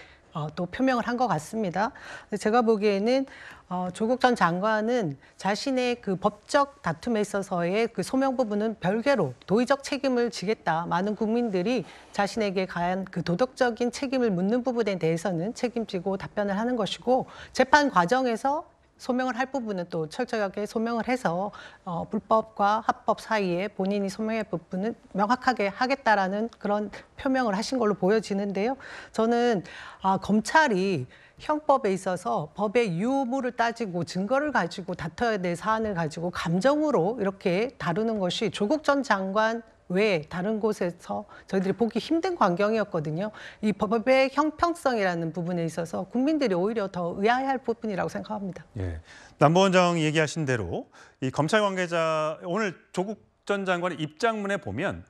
또 표명을 한 것 같습니다. 제가 보기에는 조국 전 장관은 자신의 그 법적 다툼에 있어서의 그 소명 부분은 별개로 도의적 책임을 지겠다. 많은 국민들이 자신에게 가한 그 도덕적인 책임을 묻는 부분에 대해서는 책임지고 답변을 하는 것이고 재판 과정에서 소명을 할 부분은 또 철저하게 소명을 해서 불법과 합법 사이에 본인이 소명할 부분은 명확하게 하겠다라는 그런 표명을 하신 걸로 보여지는데요. 저는 검찰이 형법에 있어서 법의 유무를 따지고 증거를 가지고 다퉈야 될 사안을 가지고 감정으로 이렇게 다루는 것이 조국 전 장관 외에 다른 곳에서 저희들이 보기 힘든 광경이었거든요. 이 법의 형평성이라는 부분에 있어서 국민들이 오히려 더 의아해할 부분이라고 생각합니다. 예, 남부원장 얘기하신 대로 이 검찰 관계자 오늘 조국 전 장관의 입장문에 보면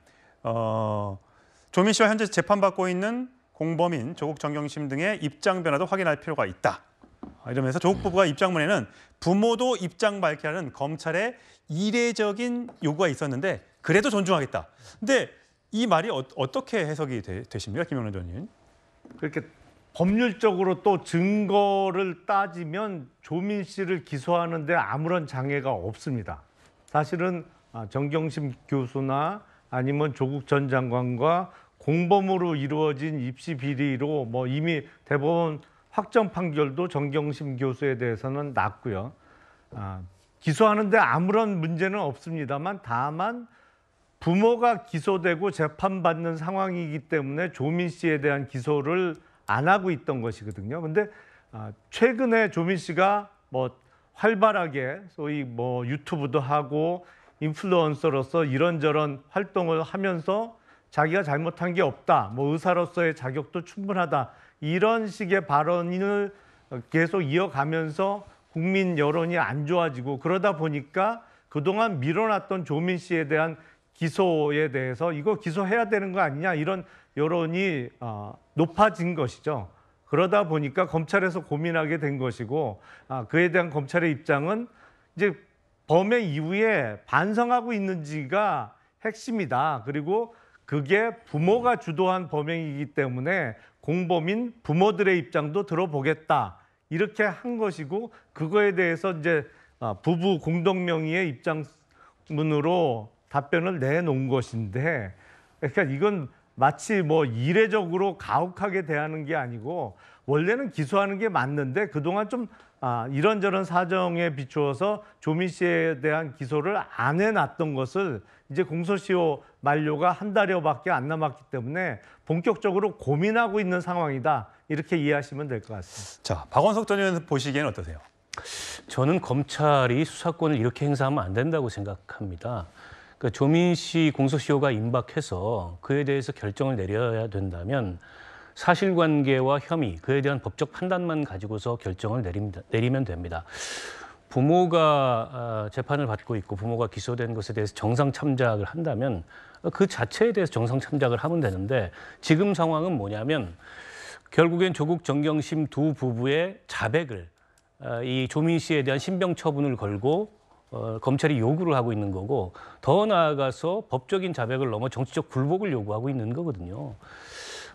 조민 씨와 현재 재판받고 있는 공범인 조국 정경심 등의 입장 변화도 확인할 필요가 있다. 이러면서 조국 부부가 입장문에는 부모도 입장 밝히라는 검찰의 이례적인 요구가 있었는데 그래도 존중하겠다. 근데 이 말이 어떻게 해석이 되십니까, 김영란 의원님? 그렇게 법률적으로 또 증거를 따지면 조민 씨를 기소하는 데 아무런 장애가 없습니다. 사실은 정경심 교수나 아니면 조국 전 장관과 공범으로 이루어진 입시 비리로 뭐 이미 대법원 확정 판결도 정경심 교수에 대해서는 났고요. 기소하는데 아무런 문제는 없습니다만 다만 부모가 기소되고 재판받는 상황이기 때문에 조민 씨에 대한 기소를 안 하고 있던 것이거든요. 근데 최근에 조민 씨가 뭐 활발하게 소위 뭐 유튜브도 하고 인플루언서로서 이런저런 활동을 하면서 자기가 잘못한 게 없다, 뭐 의사로서의 자격도 충분하다, 이런 식의 발언을 계속 이어가면서 국민 여론이 안 좋아지고 그러다 보니까 그동안 밀어놨던 조민 씨에 대한 기소에 대해서 이거 기소해야 되는 거 아니냐, 이런 여론이 높아진 것이죠. 그러다 보니까 검찰에서 고민하게 된 것이고, 그에 대한 검찰의 입장은 이제 범행 이후에 반성하고 있는지가 핵심이다. 그리고 그게 부모가 주도한 범행이기 때문에 공범인 부모들의 입장도 들어보겠다. 이렇게 한 것이고, 그거에 대해서 이제 부부 공동명의의 입장문으로 답변을 내놓은 것인데, 그러니까 이건 마치 뭐 이례적으로 가혹하게 대하는 게 아니고 원래는 기소하는 게 맞는데 그동안 좀 이런저런 사정에 비추어서 조민 씨에 대한 기소를 안 해놨던 것을 이제 공소시효 만료가 한 달여밖에 안 남았기 때문에 본격적으로 고민하고 있는 상황이다. 이렇게 이해하시면 될 것 같습니다. 자, 박원석 전 의원 보시기에는 어떠세요? 저는 검찰이 수사권을 이렇게 행사하면 안 된다고 생각합니다. 그러니까 조민 씨 공소시효가 임박해서 그에 대해서 결정을 내려야 된다면 사실관계와 혐의, 그에 대한 법적 판단만 가지고서 결정을 내리면 됩니다. 부모가 재판을 받고 있고 부모가 기소된 것에 대해서 정상 참작을 한다면 그 자체에 대해서 정상 참작을 하면 되는데, 지금 상황은 뭐냐면 결국엔 조국 정경심 두 부부의 자백을 이 조민 씨에 대한 신병 처분을 걸고 검찰이 요구를 하고 있는 거고, 더 나아가서 법적인 자백을 넘어 정치적 굴복을 요구하고 있는 거거든요.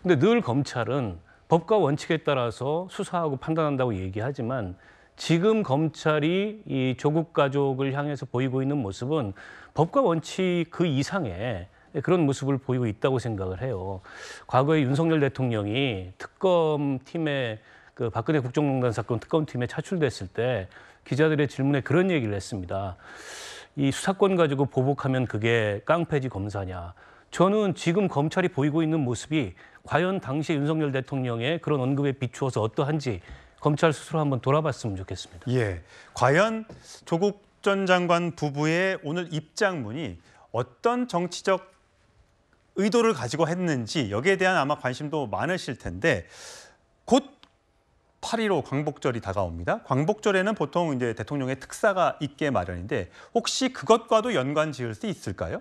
근데 늘 검찰은 법과 원칙에 따라서 수사하고 판단한다고 얘기하지만 지금 검찰이 이 조국 가족을 향해서 보이고 있는 모습은 법과 원칙 그 이상의 그런 모습을 보이고 있다고 생각을 해요. 과거에 윤석열 대통령이 특검팀에 그 박근혜 국정농단 사건 특검팀에 차출됐을 때 기자들의 질문에 그런 얘기를 했습니다. 이 수사권 가지고 보복하면 그게 깡패지 검사냐. 저는 지금 검찰이 보이고 있는 모습이 과연 당시 윤석열 대통령의 그런 언급에 비추어서 어떠한지 검찰 스스로 한번 돌아봤으면 좋겠습니다. 예, 과연 조국 전 장관 부부의 오늘 입장문이 어떤 정치적 의도를 가지고 했는지 여기에 대한 아마 관심도 많으실 텐데, 곧 8.15 광복절이 다가옵니다. 광복절에는 보통 이제 대통령의 특사가 있게 마련인데 혹시 그것과도 연관 지을 수 있을까요?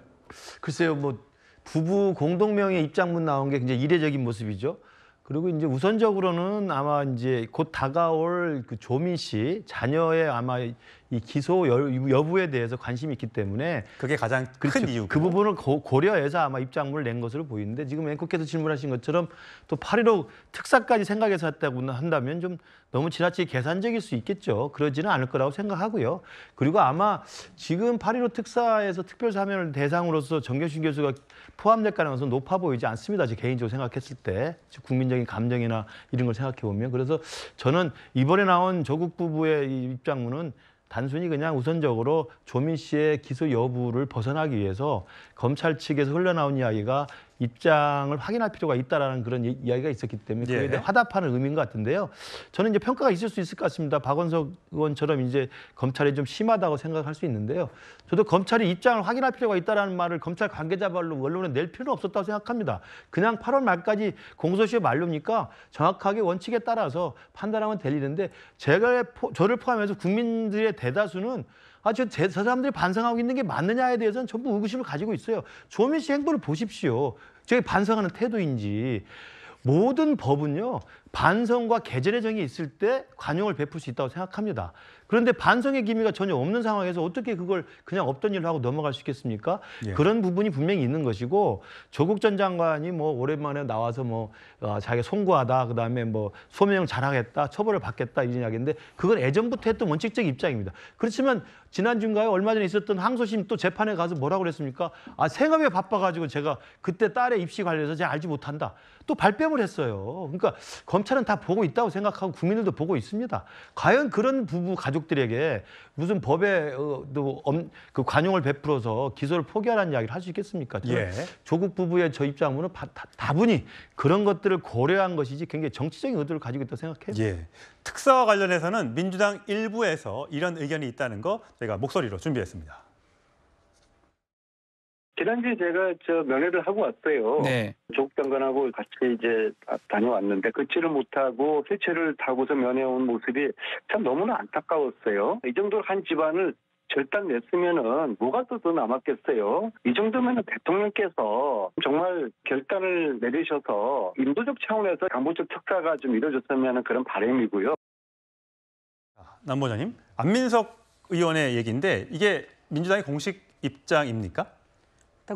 글쎄요, 뭐 부부 공동명의 입장문 나온 게 굉장히 이례적인 모습이죠. 그리고 이제 우선적으로는 아마 이제 곧 다가올 그 조민 씨 자녀의 아마 이 기소 여부에 대해서 관심이 있기 때문에 그게 가장 큰 이유고 그 부분을 고려해서 아마 입장문을 낸 것으로 보이는데, 지금 앵커께서 질문하신 것처럼 또 8.15 특사까지 생각해서 했다고 한다면 좀 너무 지나치게 계산적일 수 있겠죠. 그러지는 않을 거라고 생각하고요. 그리고 아마 지금 8.15 특사에서 특별사면을 대상으로서 정경심 교수가 포함될 가능성은 높아 보이지 않습니다. 제 개인적으로 생각했을 때 국민적인 감정이나 이런 걸 생각해 보면. 그래서 저는 이번에 나온 조국 부부의 이 입장문은 단순히 그냥 우선적으로 조민 씨의 기소 여부를 벗어나기 위해서 검찰 측에서 흘러나온 이야기가 입장을 확인할 필요가 있다라는 그런 이야기가 있었기 때문에 그에 대해 화답하는 의미인 것 같은데요. 저는 이제 평가가 있을 수 있을 것 같습니다. 박원석 의원처럼 이제 검찰이 좀 심하다고 생각할 수 있는데요. 저도 검찰이 입장을 확인할 필요가 있다라는 말을 검찰 관계자 말로 언론에 낼 필요는 없었다고 생각합니다. 그냥 8월 말까지 공소시효 만료니까 정확하게 원칙에 따라서 판단하면 될 일인데 저를 포함해서 국민들의 대다수는 저 사람들이 반성하고 있는 게 맞느냐에 대해서는 전부 의구심을 가지고 있어요. 조민 씨 행보를 보십시오. 저게 반성하는 태도인지. 모든 법은요. 반성과 개전의 정이 있을 때 관용을 베풀 수 있다고 생각합니다. 그런데 반성의 기미가 전혀 없는 상황에서 어떻게 그걸 그냥 없던 일로 하고 넘어갈 수 있겠습니까? 그런 부분이 분명히 있는 것이고 조국 전 장관이 뭐 오랜만에 나와서 자기가 송구하다, 그다음에 소명 잘하겠다, 처벌을 받겠다 이런 이야기인데 그건 예전부터 했던 원칙적 입장입니다. 그렇지만 지난주인가요? 얼마 전에 있었던 항소심 또 재판에 가서 뭐라고 그랬습니까? 생업에 바빠가지고 제가 그때 딸의 입시 관련해서 제가 알지 못한다. 또 발뺌을 했어요. 그러니까 검찰은 다 보고 있다고 생각하고 국민들도 보고 있습니다. 과연 그런 부부 가족들에게 무슨 법에 그 관용을 베풀어서 기소를 포기하라는 이야기를 할 수 있겠습니까? 조국 부부의 저 입장으로는 다분히 그런 것들을 고려한 것이지 굉장히 정치적인 의도를 가지고 있다고 생각해요. 특사와 관련해서는 민주당 일부에서 이런 의견이 있다는 거 저희가 목소리로 준비했습니다. 지난주에 제가 면회를 하고 왔어요. 조국 장관하고 같이 이제 다녀왔는데 걷지를 못하고 휠체어를 타고서 면회 온 모습이 참 너무나 안타까웠어요. 이 정도로 한 집안을 절단 냈으면은 뭐가 더 남았겠어요. 이 정도면은 대통령께서 정말 결단을 내리셔서 인도적 차원에서 강보적 특사가 좀 이루어졌으면 그런 바람이고요. 남보자님, 안민석 의원의 얘기인데 이게 민주당의 공식 입장입니까?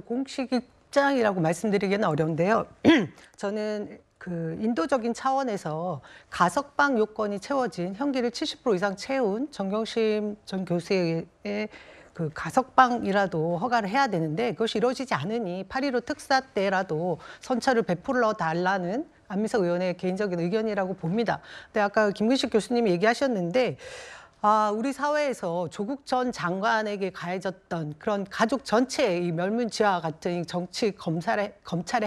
공식 입장이라고 말씀드리기는 어려운데요. 저는 그 인도적인 차원에서 가석방 요건이 채워진 형기를 70% 이상 채운 정경심 전 교수의 그 가석방이라도 허가를 해야 되는데 그것이 이루어지지 않으니 8.15 특사 때라도 선처를 베풀어 달라는 안민석 의원의 개인적인 의견이라고 봅니다. 근데 아까 김근식 교수님이 얘기하셨는데 우리 사회에서 조국 전 장관에게 가해졌던 그런 가족 전체의 이 멸문지와 같은 정치 검찰의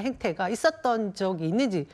행태가 있었던 적이 있는지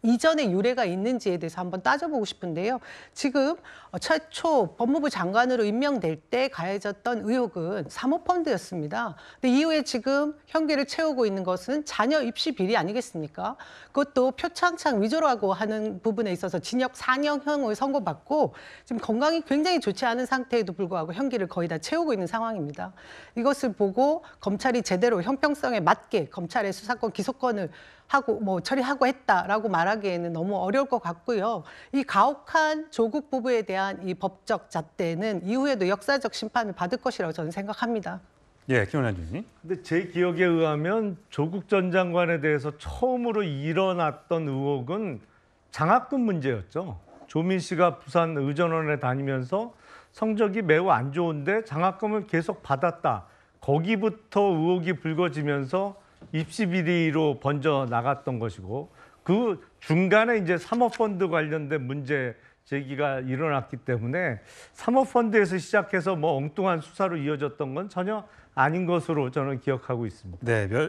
이전에 유례가 있는지에 대해서 한번 따져보고 싶은데요. 지금 최초 법무부 장관으로 임명될 때 가해졌던 의혹은 사모펀드였습니다. 근데 이후에 지금 형기를 채우고 있는 것은 자녀 입시 비리 아니겠습니까? 그것도 표창장 위조라고 하는 부분에 있어서 징역 4년형을 선고받고 지금 건강이 굉장히 좋지 않은 상태에도 불구하고 형기를 거의 다 채우고 있는 상황입니다. 이것을 보고 검찰이 제대로 형평성에 맞게 검찰의 수사권 기소권을 하고 처리하고 했다라고 말하기에는 너무 어려울 것 같고요. 이 가혹한 조국 부부에 대한 이 법적 잣대는 이후에도 역사적 심판을 받을 것이라고 저는 생각합니다. 김원환 주님. 근데 제 기억에 의하면 조국 전 장관에 대해서 처음으로 일어났던 의혹은 장학금 문제였죠. 조민 씨가 부산 의전원에 다니면서 성적이 매우 안 좋은데 장학금을 계속 받았다. 거기부터 의혹이 불거지면서 입시 비리로 번져 나갔던 것이고 그 중간에 이제 사모펀드 관련된 문제 제기가 일어났기 때문에 사모펀드에서 시작해서 엉뚱한 수사로 이어졌던 건 전혀 아닌 것으로 저는 기억하고 있습니다.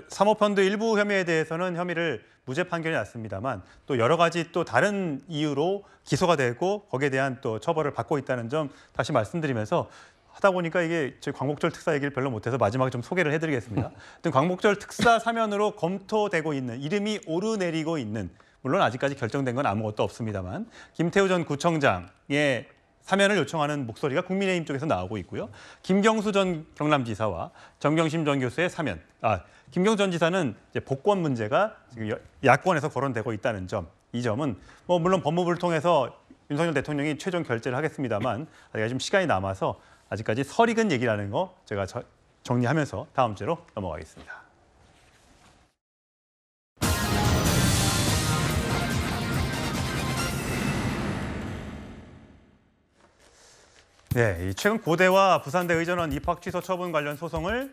사모펀드 일부 혐의에 대해서는 혐의를 무죄 판결이 났습니다만 또 여러 가지 또 다른 이유로 기소가 되고 거기에 대한 또 처벌을 받고 있다는 점 다시 말씀드리면서 하다 보니까 이게 저희 광복절 특사 얘기를 별로 못해서 마지막에 좀 소개를 해드리겠습니다. 광복절 특사 사면으로 검토되고 있는 이름이 오르내리고 있는 물론 아직까지 결정된 건 아무것도 없습니다만 김태우 전 구청장의 사면을 요청하는 목소리가 국민의힘 쪽에서 나오고 있고요. 김경수 전 경남지사와 정경심 전 교수의 사면. 김경수 전 지사는 이제 복권 문제가 지금 야권에서 거론되고 있다는 점. 이 점은 물론 법무부를 통해서 윤석열 대통령이 최종 결재를 하겠습니다만 아직 좀 시간이 남아서 아직까지 설익은 얘기라는 거 제가 정리하면서 다음 주로 넘어가겠습니다. 최근 고대와 부산대 의전원 입학 취소 처분 관련 소송을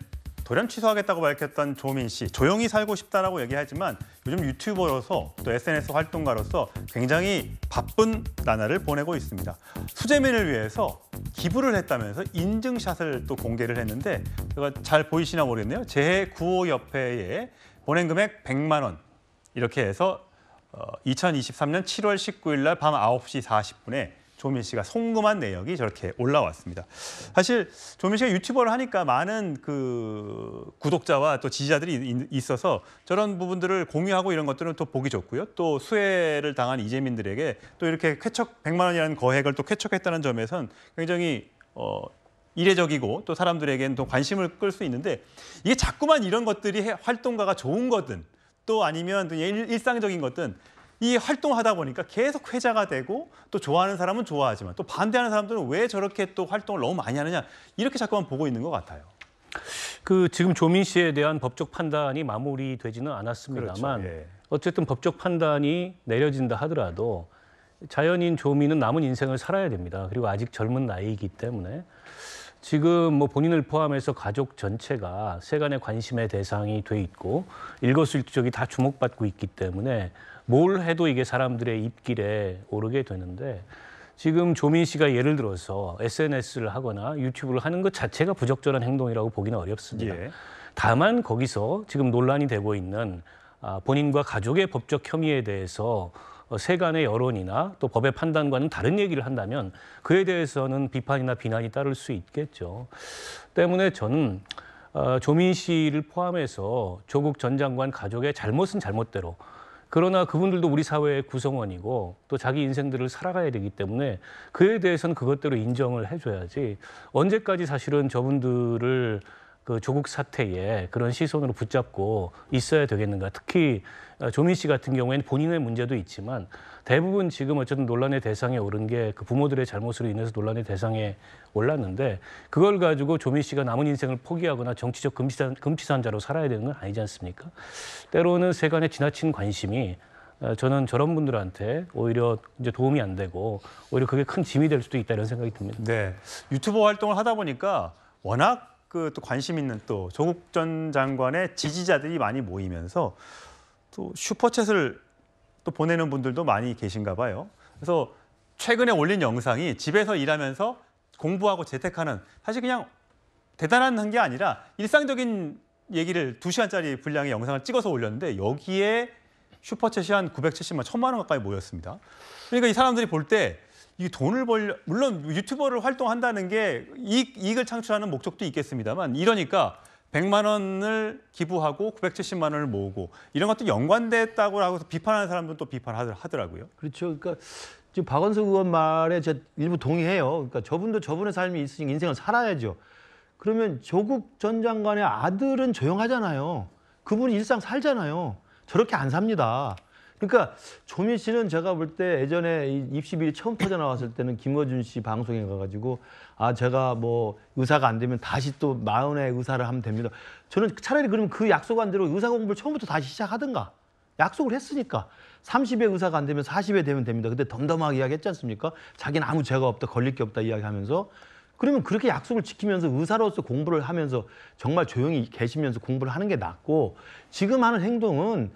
돌연 취소하겠다고 밝혔던 조민 씨, 조용히 살고 싶다라고 얘기하지만 요즘 유튜버로서 또 SNS 활동가로서 굉장히 바쁜 나날을 보내고 있습니다. 수재민을 위해서 기부를 했다면서 인증샷을 또 공개를 했는데 제가 잘 보이시나 모르겠네요. 재해구호협회에 보낸 금액 100만 원 이렇게 해서 2023년 7월 19일 날 밤 9시 40분에 조민 씨가 송금한 내역이 저렇게 올라왔습니다. 사실 조민 씨가 유튜버를 하니까 많은 그 구독자와 또 지지자들이 있어서 저런 부분들을 공유하고 이런 것들은 또 보기 좋고요. 또 수해를 당한 이재민들에게 또 이렇게 쾌척 100만 원이라는 거액을 또 쾌척했다는 점에선 굉장히 이례적이고 또 사람들에게는 또 관심을 끌 수 있는데 이게 자꾸만 이런 것들이 활동가가 좋은 거든 또 아니면 또 일상적인 것든 이 활동하다 보니까 계속 회자가 되고 또 좋아하는 사람은 좋아하지만 또 반대하는 사람들은 왜 저렇게 또 활동을 너무 많이 하느냐 이렇게 자꾸만 보고 있는 것 같아요. 그 지금 조민 씨에 대한 법적 판단이 마무리되지는 않았습니다만 그렇죠. 예. 어쨌든 법적 판단이 내려진다 하더라도 자연인 조민은 남은 인생을 살아야 됩니다. 그리고 아직 젊은 나이이기 때문에 지금 뭐 본인을 포함해서 가족 전체가 세간의 관심의 대상이 돼 있고 일거수일투족이 다 주목받고 있기 때문에 뭘 해도 이게 사람들의 입길에 오르게 되는데 지금 조민 씨가 예를 들어서 SNS를 하거나 유튜브를 하는 것 자체가 부적절한 행동이라고 보기는 어렵습니다. 예. 다만 거기서 지금 논란이 되고 있는 본인과 가족의 법적 혐의에 대해서 세간의 여론이나 또 법의 판단과는 다른 얘기를 한다면 그에 대해서는 비판이나 비난이 따를 수 있겠죠. 때문에 저는 조민 씨를 포함해서 조국 전 장관 가족의 잘못은 잘못대로 그러나 그분들도 우리 사회의 구성원이고 또 자기 인생들을 살아가야 되기 때문에 그에 대해서는 그것대로 인정을 해줘야지 언제까지 사실은 저분들을 그 조국 사태에 그런 시선으로 붙잡고 있어야 되겠는가. 특히 조민 씨 같은 경우에는 본인의 문제도 있지만 대부분 지금 어쨌든 논란의 대상에 오른 게 그 부모들의 잘못으로 인해서 논란의 대상에 올랐는데 그걸 가지고 조민 씨가 남은 인생을 포기하거나 정치적 금치산자로 살아야 되는 건 아니지 않습니까? 때로는 세간의 지나친 관심이 저는 저런 분들한테 오히려 이제 도움이 안 되고 오히려 그게 큰 짐이 될 수도 있다 이런 생각이 듭니다. 네, 유튜버 활동을 하다 보니까 워낙 그 또 관심 있는 또 조국 전 장관의 지지자들이 많이 모이면서 또 슈퍼챗을 또 보내는 분들도 많이 계신가 봐요. 그래서 최근에 올린 영상이 집에서 일하면서 공부하고 재택하는 사실 그냥 대단한 게 아니라 일상적인 얘기를 2시간짜리 분량의 영상을 찍어서 올렸는데 여기에 슈퍼챗이 한 970만, 1000만 원 가까이 모였습니다. 그러니까 이 사람들이 볼 때 이 돈을 물론 유튜버를 활동한다는 게 이익을 창출하는 목적도 있겠습니다만 이러니까 100만 원을 기부하고 970만 원을 모으고 이런 것도 연관됐다고 하고 비판하는 사람들은 또 비판하더라고요. 그렇죠. 그러니까 지금 박원석 의원 말에 제가 일부 동의해요. 그러니까 저분도 저분의 삶이 있으니까 인생을 살아야죠. 그러면 조국 전 장관의 아들은 조용하잖아요. 그분이 일상 살잖아요. 저렇게 안 삽니다. 그러니까 조민 씨는 제가 볼 때 예전에 입시 비리 처음 터져 나왔을 때는 김어준 씨 방송에 가가지고 제가 뭐 의사가 안 되면 다시 또 40의 의사를 하면 됩니다. 저는 차라리 그러면 그 약속한 대로 의사 공부를 처음부터 다시 시작하든가. 약속을 했으니까 30의 의사가 안 되면 40에 되면 됩니다. 근데 덤덤하게 이야기했지 않습니까? 자기는 아무 죄가 없다, 걸릴 게 없다 이야기하면서 그러면 그렇게 약속을 지키면서 의사로서 공부를 하면서 정말 조용히 계시면서 공부를 하는 게 낫고 지금 하는 행동은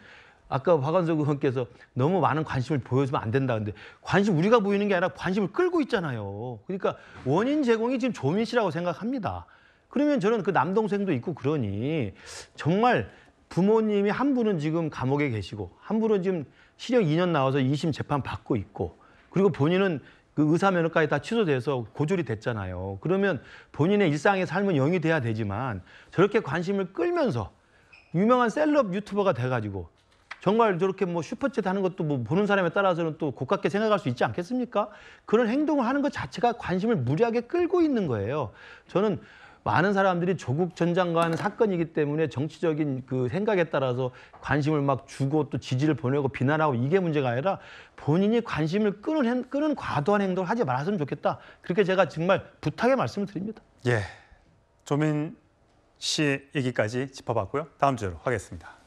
아까 박원석 의원께서 너무 많은 관심을 보여주면 안 된다. 근데 관심 우리가 보이는 게 아니라 관심을 끌고 있잖아요. 그러니까 원인 제공이 지금 조민 씨라고 생각합니다. 그러면 저는 그 남동생도 있고 그러니 정말 부모님이 한 분은 지금 감옥에 계시고 한 분은 지금 실형 2년 나와서 2심 재판 받고 있고 그리고 본인은 그 의사 면허까지 다 취소돼서 고졸이 됐잖아요. 그러면 본인의 일상의 삶은 영이 돼야 되지만 저렇게 관심을 끌면서 유명한 셀럽 유튜버가 돼가지고 정말 저렇게 뭐 슈퍼챗 하는 것도 뭐 보는 사람에 따라서는 또 고깝게 생각할 수 있지 않겠습니까? 그런 행동을 하는 것 자체가 관심을 무리하게 끌고 있는 거예요. 저는 많은 사람들이 조국 전 장관 사건이기 때문에 정치적인 그 생각에 따라서 관심을 막 주고 또 지지를 보내고 비난하고 이게 문제가 아니라 본인이 관심을 끄는 과도한 행동을 하지 말았으면 좋겠다. 그렇게 제가 정말 부탁의 말씀을 드립니다. 예, 조민 씨 얘기까지 짚어봤고요. 다음 주제로 하겠습니다.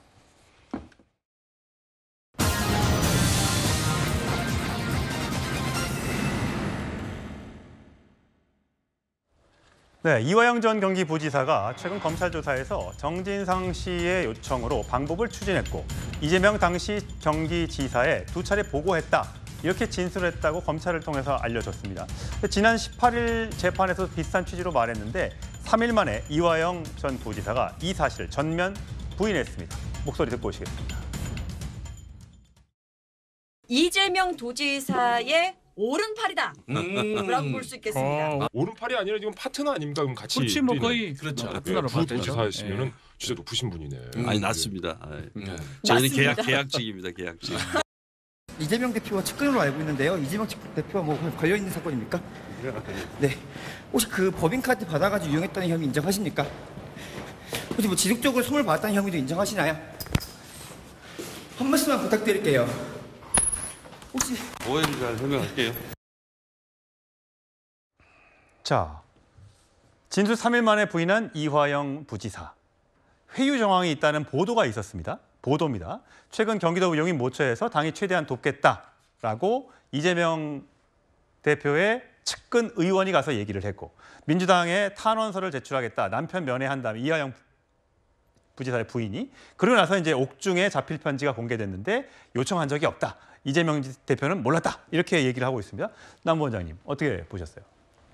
네, 이화영 전 경기부지사가 최근 검찰 조사에서 정진상 씨의 요청으로 방법을 추진했고 이재명 당시 경기지사에 2차례 보고했다. 이렇게 진술했다고 검찰을 통해서 알려졌습니다. 지난 18일 재판에서 비슷한 취지로 말했는데 3일 만에 이화영 전 부지사가 이 사실을 전면 부인했습니다. 목소리 듣고 오시겠습니다. 이재명 도지사의 오른팔이다. 라고 볼 수 있겠습니다. 오른팔이 아니라 지금 파트너 아닙니까? 그럼 같이 그렇지 뭐 거의 그렇죠. 파트너로 봤죠. 부지사였으면은 진짜 높으신 분이네. 아니 낮습니다. 저희는 계약직입니다. 계약직. 이재명 대표와 측근으로 알고 있는데요. 이재명 대표와 뭐 관련 있는 사건입니까? 네. 혹시 그 법인카드 받아가지고 이용했다는 혐의 인정하십니까? 혹시 뭐 지속적으로 선물 받았다는 혐의도 인정하시나요? 한 말씀만 부탁드릴게요. 혹시 오해를 잘 설명할게요. 자, 진술 3일 만에 부인한 이화영 부지사. 회유 정황이 있다는 보도가 있었습니다. 보도입니다. 최근 경기도 의용이 모처에서 당이 최대한 돕겠다라고 이재명 대표의 측근 의원이 가서 얘기를 했고 민주당에 탄원서를 제출하겠다. 남편 면회한다며 이화영 부지사의 부인이. 그러고 나서 이제 옥중에 자필 편지가 공개됐는데 요청한 적이 없다. 이재명 대표는 몰랐다. 이렇게 얘기를 하고 있습니다. 남 원장님 어떻게 보셨어요?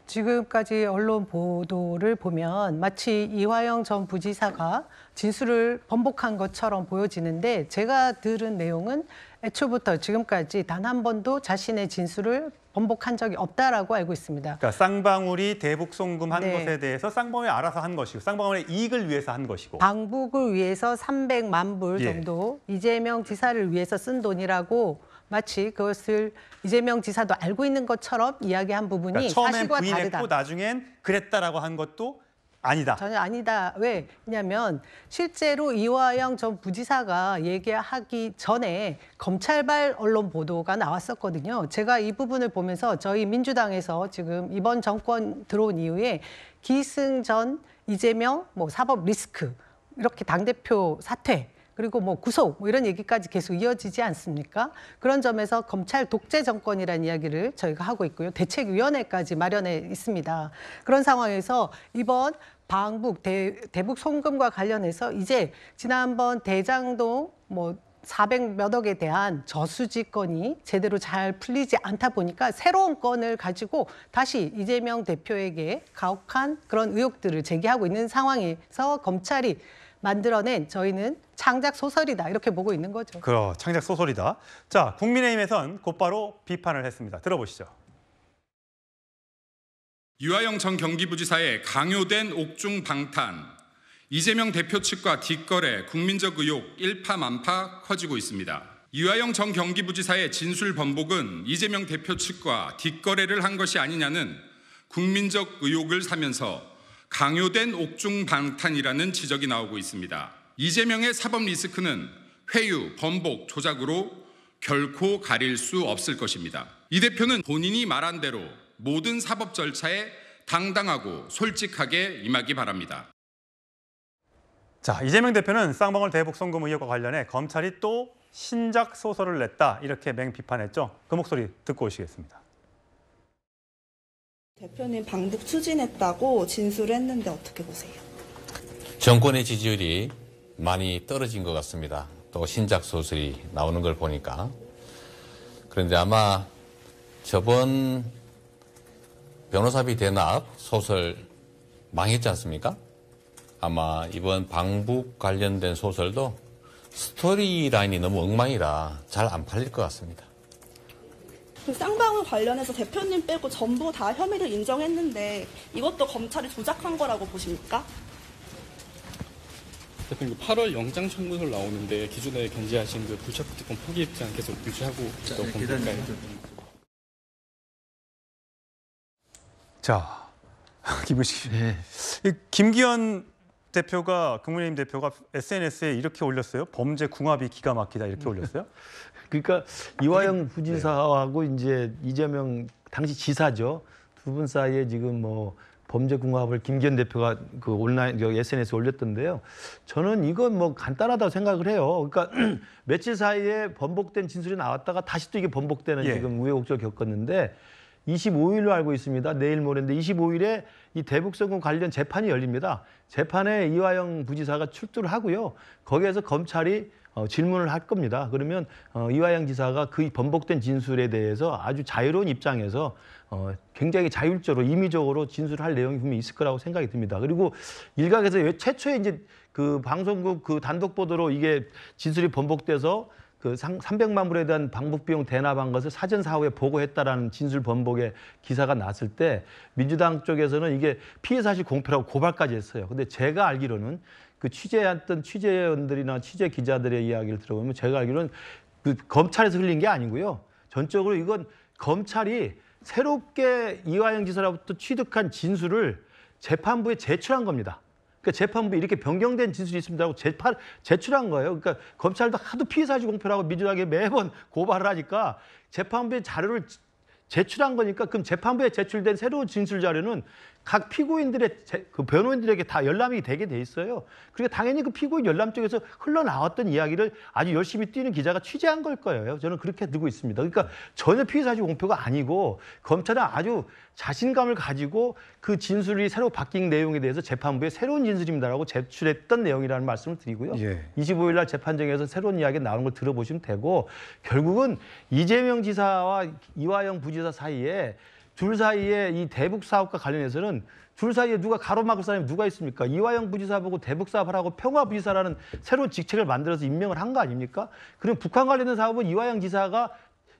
지금까지 언론 보도를 보면 마치 이화영 전 부지사가 진술을 번복한 것처럼 보여지는데 제가 들은 내용은 애초부터 지금까지 단 한 번도 자신의 진술을 번복한 적이 없다라고 알고 있습니다. 그러니까 쌍방울이 대북 송금한 것에 대해서 쌍방울이 알아서 한 것이고 쌍방울의 이익을 위해서 한 것이고 방북을 위해서 300만 불 정도 이재명 지사를 위해서 쓴 돈이라고 마치 그것을 이재명 지사도 알고 있는 것처럼 이야기한 부분이 그러니까 처음엔 사실과 부인했고 다르다. 나중엔 그랬다라고 한 것도 아니다. 전혀 아니다. 왜냐하면 실제로 이화영 전 부지사가 얘기하기 전에 검찰발 언론 보도가 나왔었거든요. 제가 이 부분을 보면서 저희 민주당에서 지금 이번 정권 들어온 이후에 기승전, 이재명, 뭐 사법 리스크 이렇게 당대표 사퇴 그리고 뭐 구속 뭐 이런 얘기까지 계속 이어지지 않습니까? 그런 점에서 검찰 독재 정권이라는 이야기를 저희가 하고 있고요. 대책위원회까지 마련해 있습니다. 그런 상황에서 이번 방북, 대북 송금과 관련해서 이제 지난번 대장동 뭐 400몇 억에 대한 저수지 건이 제대로 잘 풀리지 않다 보니까 새로운 건을 가지고 다시 이재명 대표에게 가혹한 그런 의혹들을 제기하고 있는 상황에서 검찰이 만들어낸 저희는 창작 소설이다 이렇게 보고 있는 거죠. 창작 소설이다. 자, 국민의힘에선 곧바로 비판을 했습니다. 들어보시죠. 이화영 전 경기부지사의 강요된 옥중 방탄, 이재명 대표 측과 뒷거래, 국민적 의혹 일파만파 커지고 있습니다. 이화영 전 경기부지사의 진술 번복은 이재명 대표 측과 뒷거래를 한 것이 아니냐는 국민적 의혹을 사면서 강요된 옥중 방탄이라는 지적이 나오고 있습니다. 이재명의 사법 리스크는 회유, 번복, 조작으로 결코 가릴 수 없을 것입니다. 이 대표는 본인이 말한 대로 모든 사법 절차에 당당하고 솔직하게 임하기 바랍니다. 자, 이재명 대표는 쌍방울 대북 송금 의혹과 관련해 검찰이 또 신작 소설을 냈다 이렇게 맹비판했죠. 그 목소리 듣고 오시겠습니다. 대표님 방북 추진했다고 진술했는데 어떻게 보세요? 정권의 지지율이 많이 떨어진 것 같습니다. 또 신작 소설이 나오는 걸 보니까. 그런데 아마 저번 변호사비 대납 소설 망했지 않습니까? 아마 이번 방북 관련된 소설도 스토리 라인이 너무 엉망이라 잘 안 팔릴 것 같습니다. 그 쌍방울 관련해서 대표님 빼고 전부 다 혐의를 인정했는데 이것도 검찰이 조작한 거라고 보십니까? 대표님 8월 영장 청구서를 나오는데 기존에 견지하신 그 불체포 특권 포기 입장 계속 유지하고 있다고 봅니까? 자, 김우식 김기현 대표가 국민의힘 대표가 SNS에 이렇게 올렸어요. 범죄 궁합이 기가 막히다 이렇게 올렸어요. 그러니까 이화영 부지사하고 이제 이재명 당시 지사죠. 두 분 사이에 지금 뭐 범죄 궁합을 김기현 대표가 그 온라인 SNS에 올렸던데요. 저는 이건 뭐 간단하다고 생각을 해요. 그러니까 며칠 사이에 번복된 진술이 나왔다가 다시 또 이게 번복되는 지금 우여곡절 겪었는데 25일로 알고 있습니다. 내일 모레인데 25일에 이 대북송금 관련 재판이 열립니다. 재판에 이화영 부지사가 출두를 하고요. 거기에서 검찰이 질문을 할 겁니다. 그러면 이화영 지사가 그 번복된 진술에 대해서 아주 자유로운 입장에서 굉장히 자율적으로 임의적으로 진술할 내용이 분명히 있을 거라고 생각이 듭니다. 그리고 일각에서 최초에 이제 그 방송국 그 단독 보도로 이게 진술이 번복돼서 그 300만 불에 대한 방북 비용 대납한 것을 사전 사후에 보고했다라는 진술 번복의 기사가 났을 때 민주당 쪽에서는 이게 피해 사실 공표라고 고발까지 했어요. 근데 제가 알기로는 그 취재했던 취재원들이나 취재 기자들의 이야기를 들어보면 제가 알기로는 그 검찰에서 흘린 게 아니고요. 전적으로 이건 검찰이 새롭게 이화영 지사로부터 취득한 진술을 재판부에 제출한 겁니다. 그러니까 재판부에 이렇게 변경된 진술이 있습니다라고 제출한 거예요. 그러니까 검찰도 하도 피해사실 공표라고 민주당에 매번 고발을 하니까 재판부에 자료를 제출한 거니까 그럼 재판부에 제출된 새로운 진술 자료는 각 피고인들의 그 변호인들에게 다 열람이 되게 돼 있어요. 그러니까 당연히 그 피고인 열람 쪽에서 흘러나왔던 이야기를 아주 열심히 뛰는 기자가 취재한 걸 거예요. 저는 그렇게 듣고 있습니다. 그러니까 전혀 피해사실 공표가 아니고 검찰은 아주 자신감을 가지고 그 진술이 새로 바뀐 내용에 대해서 재판부에 새로운 진술입니다라고 제출했던 내용이라는 말씀을 드리고요. 25일 날 재판정에서 새로운 이야기 나오는 걸 들어보시면 되고 결국은 이재명 지사와 이화영 부지사 사이에 둘 사이에 이 대북 사업과 관련해서는 둘 사이에 누가 가로막을 사람이 누가 있습니까? 이화영 부지사 보고 대북 사업을 하고 평화부지사라는 새로운 직책을 만들어서 임명을 한 거 아닙니까? 그럼 북한 관련된 사업은 이화영 지사가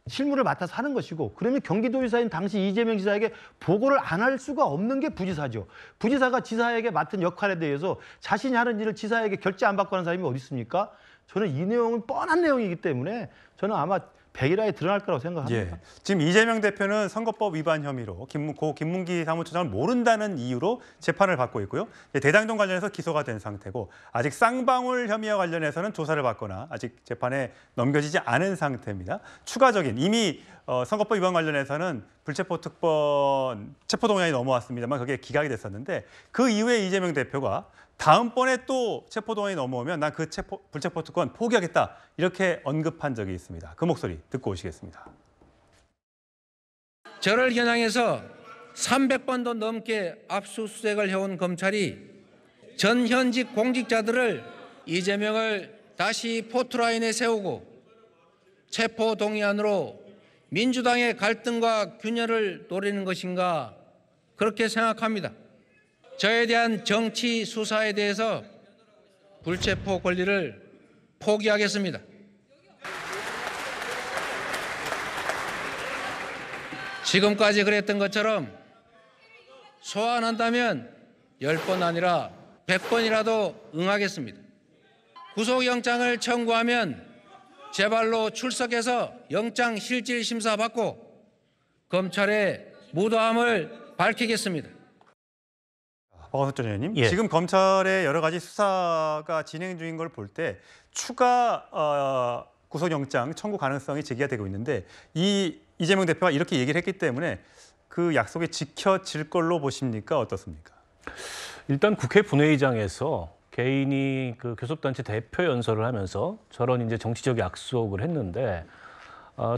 실무를 맡아서 하는 것이고 그러면 경기도지사인 당시 이재명 지사에게 보고를 안 할 수가 없는 게 부지사죠. 부지사가 지사에게 맡은 역할에 대해서 자신이 하는 일을 지사에게 결제 안 받고 하는 사람이 어디 있습니까? 저는 이 내용은 뻔한 내용이기 때문에 저는 아마 백일화에 드러날 거라고 생각합니다. 지금 이재명 대표는 선거법 위반 혐의로 고 김문기 사무처장을 모른다는 이유로 재판을 받고 있고요. 대장동 관련해서 기소가 된 상태고 아직 쌍방울 혐의와 관련해서는 조사를 받거나 아직 재판에 넘겨지지 않은 상태입니다. 추가적인 이미 선거법 위반 관련해서는 불체포특권 체포동의안이 넘어왔습니다만 그게 기각이 됐었는데 그 이후에 이재명 대표가 다음번에 또 체포동의안이 넘어오면 난 그 불체포특권 포기하겠다 이렇게 언급한 적이 있습니다. 그 목소리 듣고 오시겠습니다. 저를 겨냥해서 300번도 넘게 압수수색을 해온 검찰이 전 현직 공직자들을 이재명을 다시 포트라인에 세우고 체포동의안으로 민주당의 갈등과 균열을 노리는 것인가 그렇게 생각합니다. 저에 대한 정치 수사에 대해서 불체포 권리를 포기하겠습니다. 지금까지 그랬던 것처럼 소환한다면 10번 아니라 100번이라도 응하겠습니다. 구속영장을 청구하면 제 발로 출석해서 영장 실질 심사 받고 검찰의 무도함을 밝히겠습니다. 박원석 전 의원님, 지금 검찰의 여러 가지 수사가 진행 중인 걸 볼 때 추가 구속영장 청구 가능성이 제기가 되고 있는데 이재명 대표가 이렇게 얘기를 했기 때문에 그 약속이 지켜질 걸로 보십니까? 어떻습니까? 일단 국회 본회의장에서 개인이 그 교섭단체 대표 연설을 하면서 저런 이제 정치적 약속을 했는데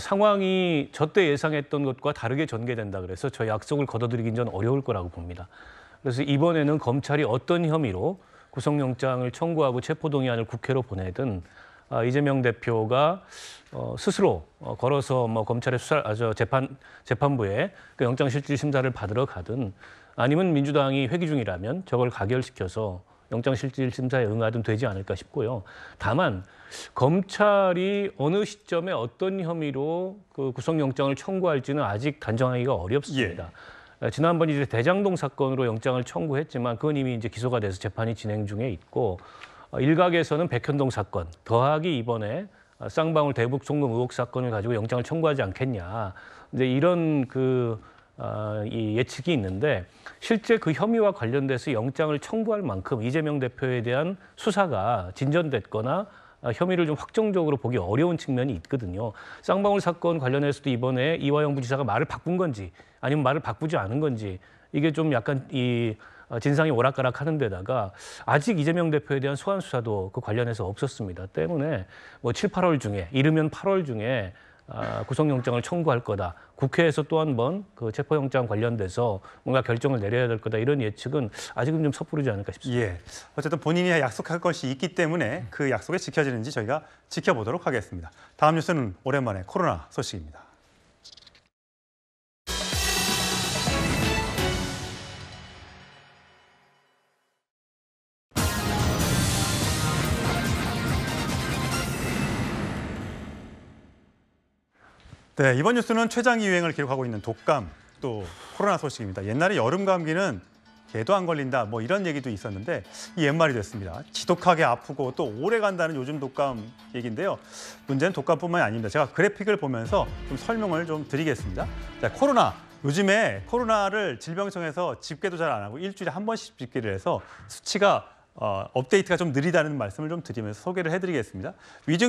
상황이 저때 예상했던 것과 다르게 전개된다 그래서 저 약속을 거둬들이긴 좀 어려울 거라고 봅니다. 그래서 이번에는 검찰이 어떤 혐의로 구속영장을 청구하고 체포동의안을 국회로 보내든 이재명 대표가 스스로 걸어서 뭐 검찰의 재판부에 그 영장실질심사를 받으러 가든 아니면 민주당이 회기 중이라면 저걸 가결시켜서 영장실질심사에 응하든 되지 않을까 싶고요. 다만 검찰이 어느 시점에 어떤 혐의로 그 구속영장을 청구할지는 아직 단정하기가 어렵습니다. 지난번 이제 대장동 사건으로 영장을 청구했지만 그건 이미 이제 기소가 돼서 재판이 진행 중에 있고 일각에서는 백현동 사건 더하기 이번에 쌍방울 대북 송금 의혹 사건을 가지고 영장을 청구하지 않겠냐 이제 이런 이 예측이 있는데 실제 그 혐의와 관련돼서 영장을 청구할 만큼 이재명 대표에 대한 수사가 진전됐거나 혐의를 좀 확정적으로 보기 어려운 측면이 있거든요. 쌍방울 사건 관련해서도 이번에 이화영 부지사가 말을 바꾼 건지 아니면 말을 바꾸지 않은 건지 이게 좀 약간 이 진상이 오락가락하는 데다가 아직 이재명 대표에 대한 소환 수사도 그 관련해서 없었습니다. 때문에 뭐 7, 8월 중에 이르면 8월 중에 구속영장을 청구할 거다. 국회에서 또 한 번 그 체포영장 관련돼서 뭔가 결정을 내려야 될 거다. 이런 예측은 아직은 좀 섣부르지 않을까 싶습니다. 예. 어쨌든 본인이 약속할 것이 있기 때문에 그 약속이 지켜지는지 저희가 지켜보도록 하겠습니다. 다음 뉴스는 오랜만에 코로나 소식입니다. 네, 이번 뉴스는 최장 유행을 기록하고 있는 독감 또 코로나 소식입니다. 옛날에 여름 감기는 개도 안 걸린다 뭐 이런 얘기도 있었는데 이 옛말이 됐습니다. 지독하게 아프고 또 오래 간다는 요즘 독감 얘기인데요. 문제는 독감뿐만이 아닙니다. 제가 그래픽을 보면서 좀 설명을 좀 드리겠습니다. 자, 코로나. 요즘에 코로나를 질병청에서 집계도 잘 안 하고 일주일에 한 번씩 집계를 해서 수치가 업데이트가 좀 느리다는 말씀을 좀 드리면서 소개를 해드리겠습니다.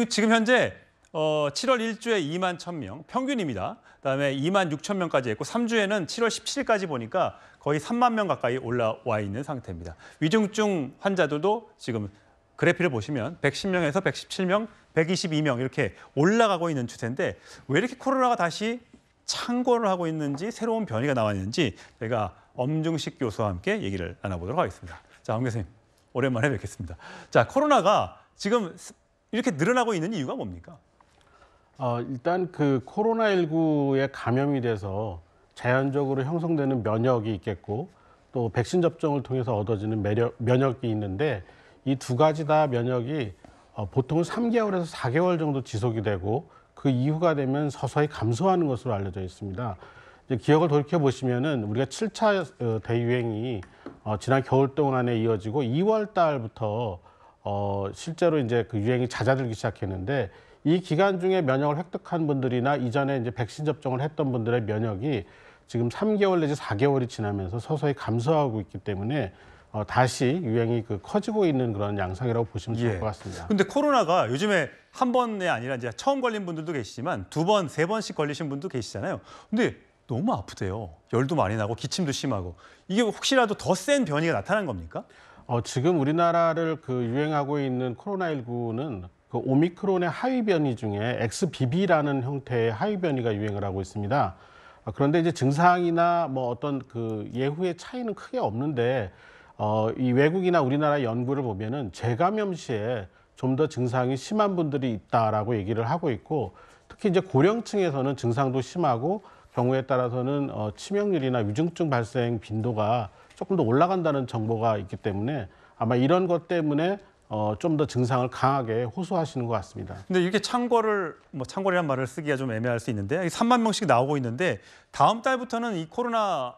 지금 현재 7월 1주에 2만 1,000명 평균입니다. 그다음에 2만 6천 명까지 했고 3주에는 7월 17일까지 보니까 거의 3만 명 가까이 올라와 있는 상태입니다. 위중증 환자들도 지금 그래프를 보시면 110명에서 117명, 122명 이렇게 올라가고 있는 추세인데 왜 이렇게 코로나가 다시 창궐을 하고 있는지 새로운 변이가 나왔는지 저희가 엄중식 교수와 함께 얘기를 나눠보도록 하겠습니다. 자, 엄 교수님 오랜만에 뵙겠습니다. 자, 코로나가 지금 이렇게 늘어나고 있는 이유가 뭡니까? 일단 그 코로나19에 감염이 돼서 자연적으로 형성되는 면역이 있겠고 또 백신 접종을 통해서 얻어지는 면역이 있는데 이 두 가지 다 면역이 보통은 3개월에서 4개월 정도 지속이 되고 그 이후가 되면 서서히 감소하는 것으로 알려져 있습니다. 이제 기억을 돌이켜 보시면은 우리가 7차 대유행이 지난 겨울 동안에 이어지고 2월 달부터 실제로 이제 그 유행이 잦아들기 시작했는데 이 기간 중에 면역을 획득한 분들이나 이전에 이제 백신 접종을 했던 분들의 면역이 지금 3개월 내지 4개월이 지나면서 서서히 감소하고 있기 때문에 다시 유행이 커지고 있는 그런 양상이라고 보시면 좋을 것 같습니다. 근데 코로나가 요즘에 한 번에 아니라 이제 처음 걸린 분들도 계시지만 2번, 3번씩 걸리신 분도 계시잖아요. 근데 너무 아프대요. 열도 많이 나고 기침도 심하고. 이게 혹시라도 더 센 변이가 나타난 겁니까? 지금 우리나라를 유행하고 있는 코로나19는 그 오미크론의 하위 변이 중에 XBB라는 형태의 하위 변이가 유행을 하고 있습니다. 그런데 이제 증상이나 뭐 어떤 그 예후의 차이는 크게 없는데 이 외국이나 우리나라 연구를 보면은 재감염 시에 좀 더 증상이 심한 분들이 있다라고 얘기를 하고 있고 특히 이제 고령층에서는 증상도 심하고 경우에 따라서는 치명률이나 위중증 발생 빈도가 조금 더 올라간다는 정보가 있기 때문에 아마 이런 것 때문에 좀 더 증상을 강하게 호소하시는 것 같습니다. 근데 이렇게 창궐이라는 말을 쓰기가 좀 애매할 수 있는데 3만 명씩 나오고 있는데 다음 달부터는 이 코로나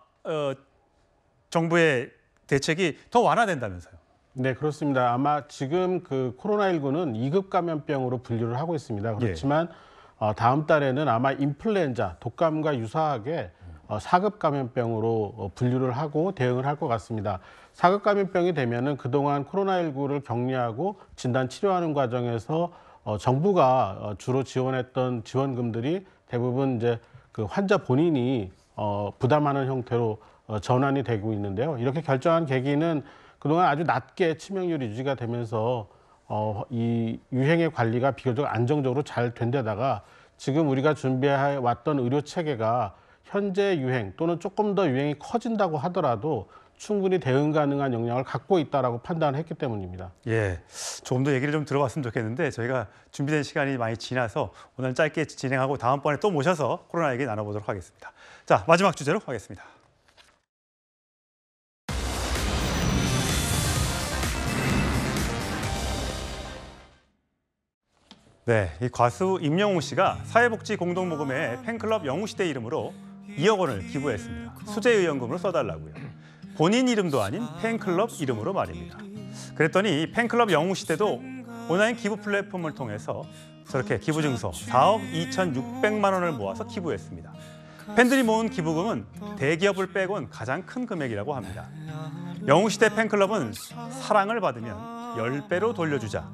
정부의 대책이 더 완화된다면서요? 네, 그렇습니다. 아마 지금 그 코로나19는 2급 감염병으로 분류를 하고 있습니다. 그렇지만 다음 달에는 아마 인플루엔자, 독감과 유사하게 4급 감염병으로 분류를 하고 대응을 할 것 같습니다. 4급 감염병이 되면은 그동안 코로나19를 격리하고 진단 치료하는 과정에서 정부가 주로 지원했던 지원금들이 대부분 이제 그 환자 본인이 부담하는 형태로 전환이 되고 있는데요. 이렇게 결정한 계기는 그동안 아주 낮게 치명률이 유지가 되면서 이 유행의 관리가 비교적 안정적으로 잘 된 데다가 지금 우리가 준비해 왔던 의료 체계가 현재 유행 또는 조금 더 유행이 커진다고 하더라도 충분히 대응 가능한 역량을 갖고 있다라고 판단을 했기 때문입니다. 예, 조금 더 얘기를 좀 들어봤으면 좋겠는데 저희가 준비된 시간이 많이 지나서 오늘 짧게 진행하고 다음번에 또 모셔서 코로나 얘기 나눠보도록 하겠습니다. 자, 마지막 주제로 가겠습니다. 네, 이 가수 임영웅 씨가 사회복지공동모금회 팬클럽 영웅시대 이름으로 2억 원을 기부했습니다. 수재의원금으로 써달라고요. 본인 이름도 아닌 팬클럽 이름으로 말입니다. 그랬더니 팬클럽 영웅시대도 온라인 기부 플랫폼을 통해서 저렇게 기부증서 4억 2,600만 원을 모아서 기부했습니다. 팬들이 모은 기부금은 대기업을 빼곤 가장 큰 금액이라고 합니다. 영웅시대 팬클럽은 사랑을 받으면 10배로 돌려주자.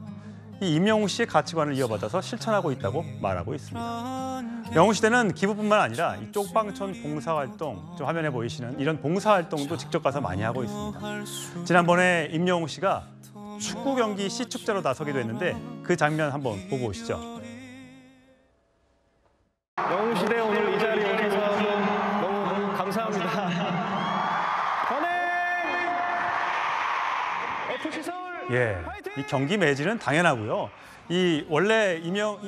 이 임영웅 씨의 가치관을 이어받아서 실천하고 있다고 말하고 있습니다. 영웅시대는 기부뿐만 아니라 이 쪽방촌 봉사활동, 좀 화면에 보이시는 이런 봉사활동도 직접 가서 많이 하고 있습니다. 지난번에 임영웅 씨가 축구 경기 시축제로 나서기도 했는데 그 장면 한번 보고 오시죠. 영웅시대 오늘 이 자리에 오셔서 너무 감사합니다. 현행 FC 서울 예, 이 경기 매질은 당연하고요. 이 원래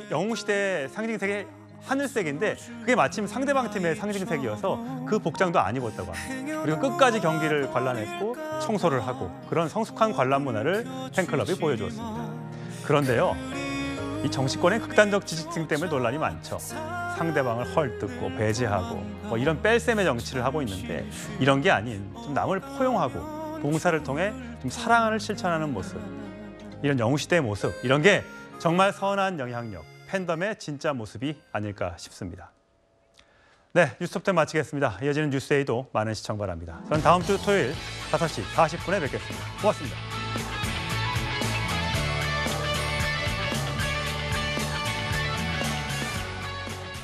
영웅시대 상징색이 하늘색인데 그게 마침 상대방 팀의 상징색이어서 그 복장도 안 입었다고 합니다. 그리고 끝까지 경기를 관람했고 청소를 하고 그런 성숙한 관람 문화를 팬클럽이 보여주었습니다. 그런데요, 이 정치권의 극단적 지지층 때문에 논란이 많죠. 상대방을 헐뜯고 배제하고 뭐 이런 뺄셈의 정치를 하고 있는데 이런 게 아닌 좀 남을 포용하고 봉사를 통해 좀 사랑을 실천하는 모습, 이런 영웅시대의 모습, 이런 게 정말 선한 영향력, 팬덤의 진짜 모습이 아닐까 싶습니다. 네, 뉴스톱10 마치겠습니다. 이어지는 뉴스데이도 많은 시청 바랍니다. 저는 다음 주 토요일 5시 40분에 뵙겠습니다. 고맙습니다.